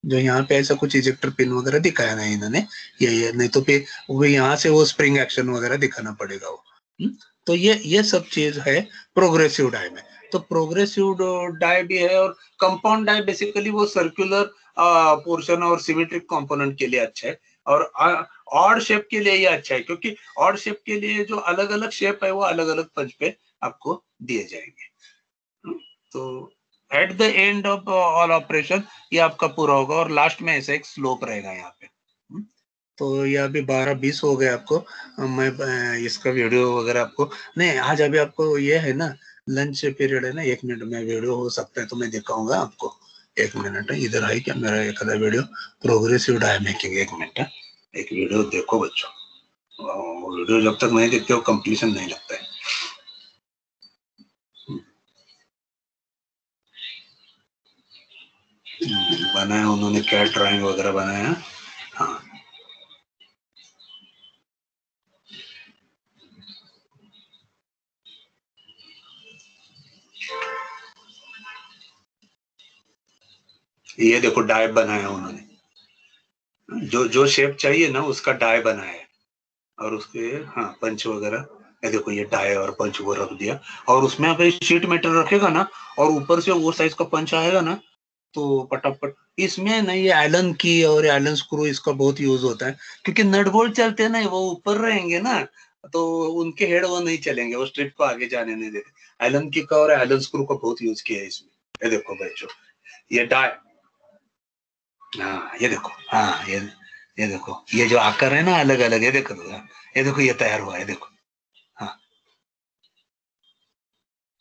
जो यहाँ पे ऐसा कुछ इजेक्टर पिन वगैरह दिखाया नहीं इन्होंने, ये नहीं तो फिर वो यहाँ से वो स्प्रिंग एक्शन वगैरह दिखाना पड़ेगा वो। तो ये सब चीज है प्रोग्रेसिव डाई में। तो प्रोग्रेसिव डाई भी है, और कंपाउंड डाई बेसिकली वो सर्कुलर पोर्शन और सिमेट्रिक कंपोनेंट के लिए अच्छा है, और ऑड शेप के लिए ये अच्छा है, क्योंकि ऑड शेप के लिए जो अलग अलग शेप है वो अलग अलग पंच पे आपको दिए जाएंगे। तो at the end of all operation ये आपका पूरा होगा, और लास्ट में ऐसा एक स्लोप रहेगा यहाँ पे। तो ये अभी 12:20 हो गए आपको। मैं इसका वीडियो वगैरह आपको नहीं, आज अभी आपको ये है ना लंच पीरियड है ना, 1 मिनट में वीडियो हो सकता है तो मैं दिखाऊंगा आपको। 1 मिनट है, इधर है क्या मेरा एक आधा video, progressive die making. 1 minute है, एक वीडियो देखो बच्चों। वीडियो जब तक नहीं देखते हो कंप्लीशन नहीं लगता है। बनाया उन्होंने, क्या ड्राइंग वगैरह बनाया। हाँ, ये देखो डाई बनाया उन्होंने, जो जो शेप चाहिए ना उसका डाई बनाया है, और उसके हाँ पंच वगैरह ये देखो ये डाई और पंच वो रख दिया, और उसमें अगर शीट मेटल रखेगा ना और ऊपर से वो साइज का पंच आएगा ना तो पटापट। इसमें ना ये एलन की और एलन स्क्रू इसका बहुत यूज होता है, क्योंकि नट बोल्ट चलते हैं ना वो ऊपर रहेंगे ना तो उनके हेड वो नहीं चलेंगे, वो स्ट्रिप को आगे जाने नहीं देते। एलन की का और एलन स्क्रू का बहुत यूज किया है इसमें। ये देखो बच्चों ये डाई, हाँ ये देखो, हाँ ये देखो ये जो आकार है ना अलग अलग, ये देखो, ये देखो ये तैयार हुआ है, देखो। हाँ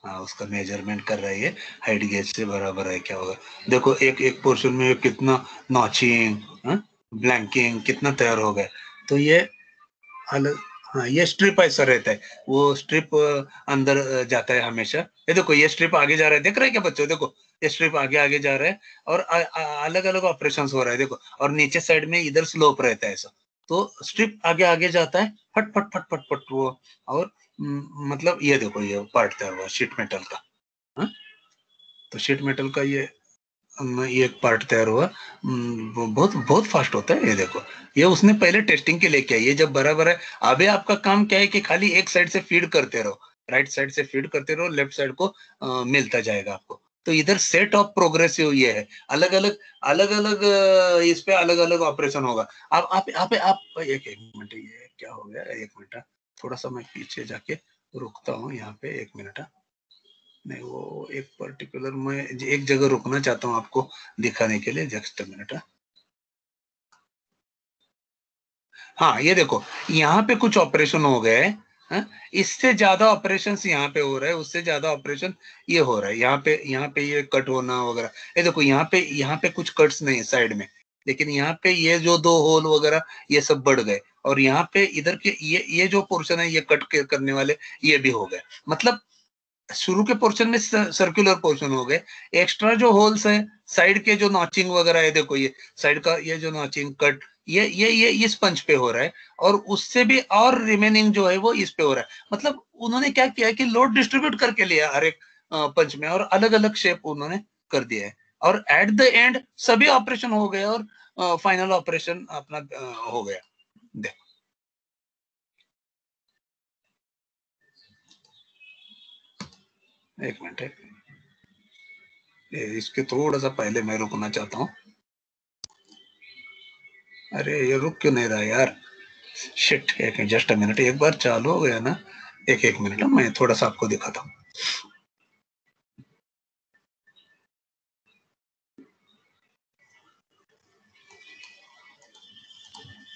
हाँ उसका मेजरमेंट कर रहा है ये, हाइट गेज से बराबर है क्या होगा। देखो एक एक पोर्शन में कितना नॉचिंग, ब्लैंकिंग कितना तैयार हो गया। तो ये अलग, हाँ ये स्ट्रिप ऐसा रहता है, वो स्ट्रिप अंदर जाता है हमेशा। ये देखो ये स्ट्रिप आगे जा रहा है, देख रहे हैं क्या बच्चों, देखो ये स्ट्रिप आगे आगे जा रहा है और अलग अलग ऑपरेशंस हो रहा है देखो। और नीचे साइड में इधर स्लोप रहता है ऐसा, तो स्ट्रिप आगे आगे जाता है फट फट फट फट फट वो। और मतलब ये देखो ये पार्ट था वो शीट मेटल का, हाँ? तो शीट मेटल का ये एक पार्ट तैयार हुआ। वो बहुत बहुत फास्ट होता है, ये देखो ये उसने पहले टेस्टिंग के लिए किया। ये जब बराबर है, अभी आपका काम क्या है कि खाली एक साइड से फीड करते रहो, राइट साइड से फीड करते रहो, लेफ्ट साइड को मिलता जाएगा आपको। तो इधर सेट ऑफ प्रोग्रेसिव ये है, अलग अलग अलग इस पे अलग अलग ऑपरेशन होगा। आप एक एक मिनट, ये क्या हो गया, एक मिनट थोड़ा सा मैं पीछे जाके रुकता हूँ यहाँ पे, एक मिनट। नहीं वो एक पर्टिकुलर मैं एक जगह रुकना चाहता हूँ आपको दिखाने के लिए, जस्ट मिनट। हाँ ये देखो यहाँ पे कुछ ऑपरेशन हो गए, इससे ज्यादा ऑपरेशन यहाँ पे हो रहा है, उससे ज्यादा ऑपरेशन ये हो रहा है। यहाँ पे ये कट होना वगैरह, ये देखो यहाँ पे कुछ कट्स नहीं है साइड में, लेकिन यहाँ पे ये जो दो होल वगैरह ये सब बढ़ गए। और यहाँ पे इधर के ये जो पोर्शन है ये कट करने वाले ये भी हो गए। मतलब शुरू के पोर्शन में सर्कुलर पोर्शन हो गए, एक्स्ट्रा जो होल्स है साइड के जो नॉचिंग वगैरह है, देखो ये साइड का ये जो नॉचिंग कट ये इस पंच पे हो रहा है, और उससे भी और रिमेनिंग जो है वो इस पे हो रहा है। मतलब उन्होंने क्या किया है कि लोड डिस्ट्रीब्यूट करके लिया हर एक पंच में, और अलग अलग शेप उन्होंने कर दिया है, और एट द एंड सभी ऑपरेशन हो गए और फाइनल ऑपरेशन अपना हो गया। देखो एक मिनट है, इसके थोड़ा सा पहले मैं रुकना चाहता हूँ। अरे ये रुक क्यों नहीं रहा यार, शिट, एक जस्ट अ मिनट, एक बार चालू हो गया ना, एक मिनट मैं थोड़ा सा आपको दिखाता हूँ।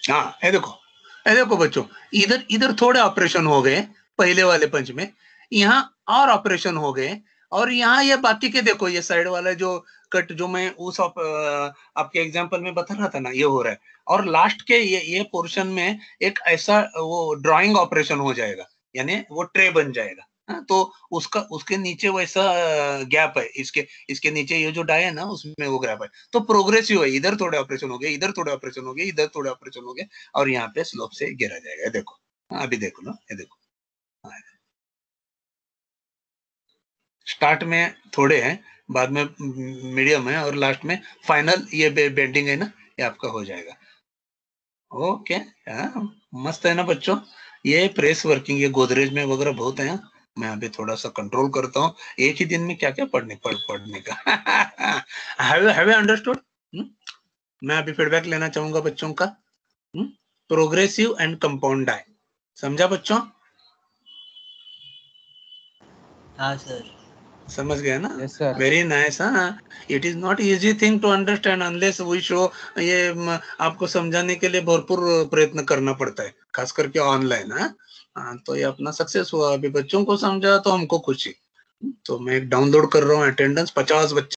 हाँ ये देखो बच्चों, इधर इधर थोड़े ऑपरेशन हो गए पहले वाले पंच में, यहाँ और ऑपरेशन हो गए। और यहाँ ये बाकी के देखो ये साइड वाला जो कट जो मैं उस आपके एग्जांपल में बता रहा था ना, ये हो रहा है। और लास्ट के ये पोर्शन में एक ऐसा वो ड्राइंग ऑपरेशन हो जाएगा, यानी वो ट्रे बन जाएगा। हाँ, तो उसका उसके नीचे वैसा गैप है, इसके नीचे ये जो डाई है ना उसमें वो गैप है। तो प्रोग्रेसिव है, इधर थोड़े ऑपरेशन हो गए, इधर थोड़े ऑपरेशन हो गए, इधर थोड़े ऑपरेशन हो गए, और यहाँ पे स्लोप से गिरा जाएगा। देखो हाँ, अभी देखो ना, ये देखो स्टार्ट में थोड़े हैं, बाद में मीडियम है, और लास्ट में फाइनल ये बेंडिंग है ना, ये आपका हो जाएगा। ओके हाँ, मस्त है ना बच्चों। ये प्रेस वर्किंग ये गोदरेज में वगैरह बहुत है। मैं अभी थोड़ा सा कंट्रोल करता हूँ, एक ही दिन में क्या क्या पढ़ने का। Have you understood? मैं अभी फीडबैक लेना चाहूंगा बच्चों का। प्रोग्रेसिव एंड कंपाउंड डाई, समझा बच्चों? हाँ सर। समझ गए ना? Yes, sir. Very nice. हाँ it is not easy thing to understand unless we show. ये आपको समझाने के लिए भरपूर प्रयत्न करना पड़ता है, खास करके ऑनलाइन। हाँ तो ये अपना सक्सेस हुआ, अभी बच्चों को समझा तो हमको खुशी। तो मैं एक डाउनलोड कर रहा हूँ, अटेंडेंस 50 बच्चे